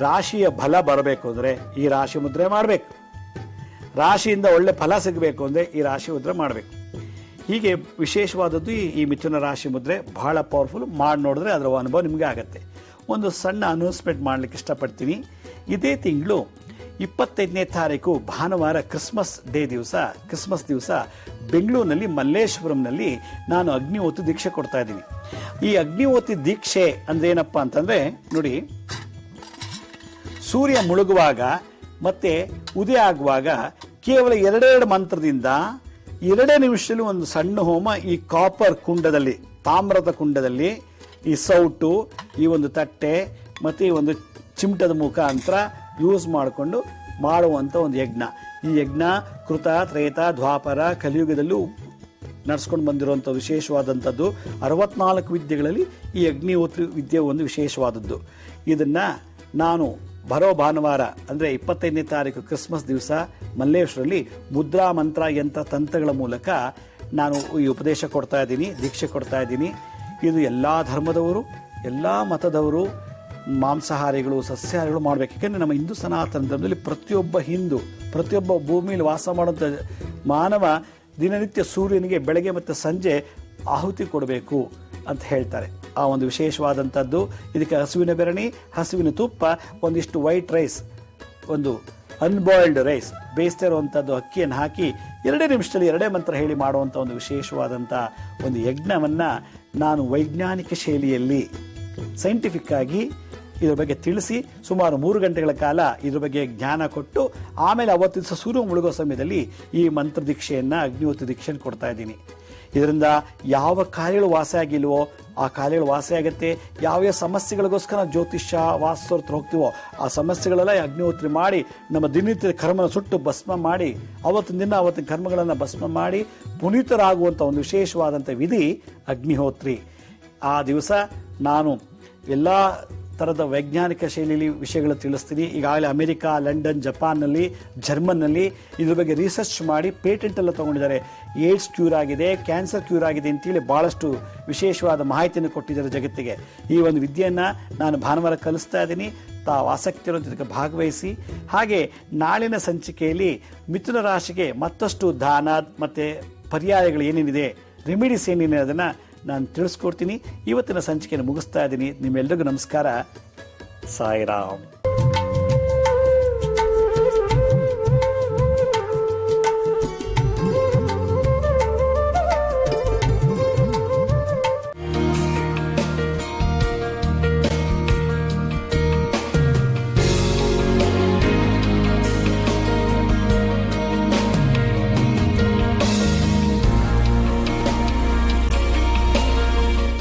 ರಾಶಿಯ ಫಲ ಬರಬೇಕು ಅಂದರೆ ಈ ರಾಶಿ ಮುದ್ರೆ ಮಾಡಬೇಕು. ರಾಶಿಯಿಂದ ಒಳ್ಳೆ ಫಲ ಸಿಗಬೇಕು ಅಂದರೆ ಈ ರಾಶಿ ಮುದ್ರೆ ಮಾಡಬೇಕು. ಹೀಗೆ ವಿಶೇಷವಾದದ್ದು ಈ ಮಿಥುನ ರಾಶಿ ಮುದ್ರೆ ಬಹಳ ಪವರ್ಫುಲ್. ಮಾಡಿ ನೋಡಿದ್ರೆ ಅದರ ಅನುಭವ ನಿಮಗೆ ಆಗುತ್ತೆ. ಒಂದು ಸಣ್ಣ ಅನೌನ್ಸ್ಮೆಂಟ್ ಮಾಡಲಿಕ್ಕೆ ಇಷ್ಟಪಡ್ತೀನಿ. ಇದೇ ತಿಂಗಳು 25ನೇ ತಾರೀಕು ಭಾನುವಾರ ಕ್ರಿಸ್ಮಸ್ ದಿವಸ ಬೆಂಗಳೂರಿನಲ್ಲಿ ಮಲ್ಲೇಶ್ವರಂನಲ್ಲಿ ನಾನು ಅಗ್ನಿಹೋತ್ರ ದೀಕ್ಷೆ ಕೊಡ್ತಾ ಇದ್ದೀನಿ. ಈ ಅಗ್ನಿಹೋತ್ರ ದೀಕ್ಷೆ ಅಂದ್ರೆ ಏನಪ್ಪಾ ಅಂತಂದ್ರೆ, ನೋಡಿ, ಸೂರ್ಯ ಮುಳುಗುವಾಗ ಮತ್ತೆ ಉದಯ ಆಗುವಾಗ ಕೇವಲ 2 ಮಂತ್ರದಿಂದ 2 ನಿಮಿಷದಲ್ಲಿ ಒಂದು ಸಣ್ಣ ಹೋಮ ಈ ಕಾಪರ್ ಕುಂಡದಲ್ಲಿ, ತಾಮ್ರದ ಕುಂಡದಲ್ಲಿ, ಈ ಸೌಟು, ಈ ಒಂದು ತಟ್ಟೆ ಮತ್ತೆ ಈ ಒಂದು ಚಿಮಟದ ಮುಖಾಂತರ ಯೂಸ್ ಮಾಡಿಕೊಂಡು ಮಾಡುವಂಥ ಒಂದು ಯಜ್ಞ. ಈ ಯಜ್ಞ ಕೃತ, ತ್ರೇತ, ದ್ವಾಪರ, ಕಲಿಯುಗದಲ್ಲೂ ನಡೆಸ್ಕೊಂಡು ಬಂದಿರುವಂಥ ವಿಶೇಷವಾದಂಥದ್ದು. 64 ವಿದ್ಯೆಗಳಲ್ಲಿ ಈ ಅಗ್ನಿಹೋತ್ರ ವಿದ್ಯೆ ಒಂದು ವಿಶೇಷವಾದದ್ದು. ಇದನ್ನ ನಾನು ಬರೋ ಭಾನುವಾರ ಅಂದರೆ 25ನೇ ತಾರೀಕು ಕ್ರಿಸ್ಮಸ್ ದಿವಸ ಮಲ್ಲೇಶ್ವರಲ್ಲಿ ಮುದ್ರಾ, ಮಂತ್ರ, ಯಂತ್ರ, ತಂತ್ರಗಳ ಮೂಲಕ ನಾನು ಈ ಉಪದೇಶ ಕೊಡ್ತಾ ಇದ್ದೀನಿ, ದೀಕ್ಷೆ ಕೊಡ್ತಾ ಇದ್ದೀನಿ. ಇದು ಎಲ್ಲ ಧರ್ಮದವರು, ಎಲ್ಲ ಮತದವರು, ಮಾಂಸಾಹಾರಿಗಳು, ಸಸ್ಯಾಹಾರಿಗಳು ಮಾಡಬೇಕು. ಯಾಕೆಂದರೆ ನಮ್ಮ ಹಿಂದೂ ಸನಾತನ ಧರ್ಮದಲ್ಲಿ ಪ್ರತಿಯೊಬ್ಬ ಭೂಮಿಯಲ್ಲಿ ವಾಸ ಮಾಡುವಂಥ ಮಾನವ ದಿನನಿತ್ಯ ಸೂರ್ಯನಿಗೆ ಬೆಳಗ್ಗೆ ಮತ್ತು ಸಂಜೆ ಆಹುತಿ ಕೊಡಬೇಕು ಅಂತ ಹೇಳ್ತಾರೆ. ಆ ಒಂದು ವಿಶೇಷವಾದಂಥದ್ದು. ಇದಕ್ಕೆ ಹಸುವಿನ ಬೆರಣಿ, ಹಸುವಿನ ತುಪ್ಪ, ಒಂದಿಷ್ಟು ವೈಟ್ ರೈಸ್, ಒಂದು ಅನ್ಬಾಯ್ಲ್ಡ್ ರೈಸ್, ಬೇಯಿಸ್ತಾ ಇರುವಂಥದ್ದು ಅಕ್ಕಿಯನ್ನು ಹಾಕಿ 2 ನಿಮಿಷದಲ್ಲಿ 2 ಮಂತ್ರ ಹೇಳಿ ಮಾಡುವಂಥ ಒಂದು ವಿಶೇಷವಾದಂಥ ಒಂದು ಯಜ್ಞವನ್ನು ನಾನು ವೈಜ್ಞಾನಿಕ ಶೈಲಿಯಲ್ಲಿ ಸೈಂಟಿಫಿಕ್ ಆಗಿ ಇದ್ರ ಬಗ್ಗೆ ತಿಳಿಸಿ ಸುಮಾರು 3 ಗಂಟೆಗಳ ಕಾಲ ಇದ್ರ ಬಗ್ಗೆ ಜ್ಞಾನ ಕೊಟ್ಟು ಆಮೇಲೆ ಅವತ್ತು ದಿವಸ ಸೂರ್ಯ ಮುಳುಗೋ ಸಮಯದಲ್ಲಿ ಈ ಮಂತ್ರ ದೀಕ್ಷೆಯನ್ನು, ಅಗ್ನಿಹೋತ್ರ ದೀಕ್ಷೆಯನ್ನು ಕೊಡ್ತಾ ಇದ್ದೀನಿ. ಇದರಿಂದ ಯಾವ ಕಾರ್ಯಗಳು ವಾಸಿ ಆಗಿಲ್ವೋ ಆ ಕಾರ್ಯಗಳು ವಾಸಿ ಆಗುತ್ತೆ. ಯಾವ ಸಮಸ್ಯೆಗಳಿಗೋಸ್ಕರ ಜ್ಯೋತಿಷ್ಯ ವಾಸ್ತುರ ಹತ್ರ ಹೋಗ್ತೀವೋ ಆ ಸಮಸ್ಯೆಗಳೆಲ್ಲ ಅಗ್ನಿಹೋತ್ರಿ ಮಾಡಿ ನಮ್ಮ ದಿನನಿತ್ಯದ ಕರ್ಮನ ಸುಟ್ಟು ಭಸ್ಮ ಮಾಡಿ ಅವತ್ತಿನ ದಿನ ಅವತ್ತಿನ ಕರ್ಮಗಳನ್ನು ಭಸ್ಮ ಮಾಡಿ ಪುನೀತರಾಗುವಂಥ ಒಂದು ವಿಶೇಷವಾದಂಥ ವಿಧಿ ಅಗ್ನಿಹೋತ್ರಿ. ಆ ದಿವಸ ನಾನು ಎಲ್ಲ ಥರದ ವೈಜ್ಞಾನಿಕ ಶೈಲಿಯಲ್ಲಿ ವಿಷಯಗಳು ತಿಳಿಸ್ತೀನಿ. ಈಗಾಗಲೇ ಅಮೆರಿಕ, ಲಂಡನ್, ಜಪಾನ್ನಲ್ಲಿ, ಜರ್ಮನ್ನಲ್ಲಿ ಇದ್ರ ಬಗ್ಗೆ ರಿಸರ್ಚ್ ಮಾಡಿ ಪೇಟೆಂಟ್ ಎಲ್ಲ ತೊಗೊಂಡಿದ್ದಾರೆ. ಏಡ್ಸ್ ಕ್ಯೂರ್ ಆಗಿದೆ, ಕ್ಯಾನ್ಸರ್ ಕ್ಯೂರ್ ಆಗಿದೆ ಅಂತೇಳಿ ಭಾಳಷ್ಟು ವಿಶೇಷವಾದ ಮಾಹಿತಿಯನ್ನು ಕೊಟ್ಟಿದ್ದಾರೆ ಜಗತ್ತಿಗೆ. ಈ ಒಂದು ವಿದ್ಯೆಯನ್ನು ನಾನು ಭಾನುವಾರ ಕಲಿಸ್ತಾ ಇದ್ದೀನಿ. ತಾವು ಆಸಕ್ತಿ ಇರೋದು ಇದಕ್ಕೆ ಭಾಗವಹಿಸಿ. ಹಾಗೆ ನಾಳಿನ ಸಂಚಿಕೆಯಲ್ಲಿ ಮಿಥುನ ರಾಶಿಗೆ ಮತ್ತಷ್ಟು ದಾನ ಮತ್ತು ಪರ್ಯಾಯಗಳು ಏನೇನಿದೆ, ರೆಮಿಡೀಸ್ ಏನೇನಿದೆ ಅದನ್ನು ನಾನು ತಿಳಿಸ್ಕೊಡ್ತೀನಿ. ಇವತ್ತಿನ ಸಂಚಿಕೆಯನ್ನು ಮುಗಿಸ್ತಾ ಇದ್ದೀನಿ. ನಿಮ್ಮೆಲ್ಲರಿಗೂ ನಮಸ್ಕಾರ. ಸಾಯಿರಾಮ್.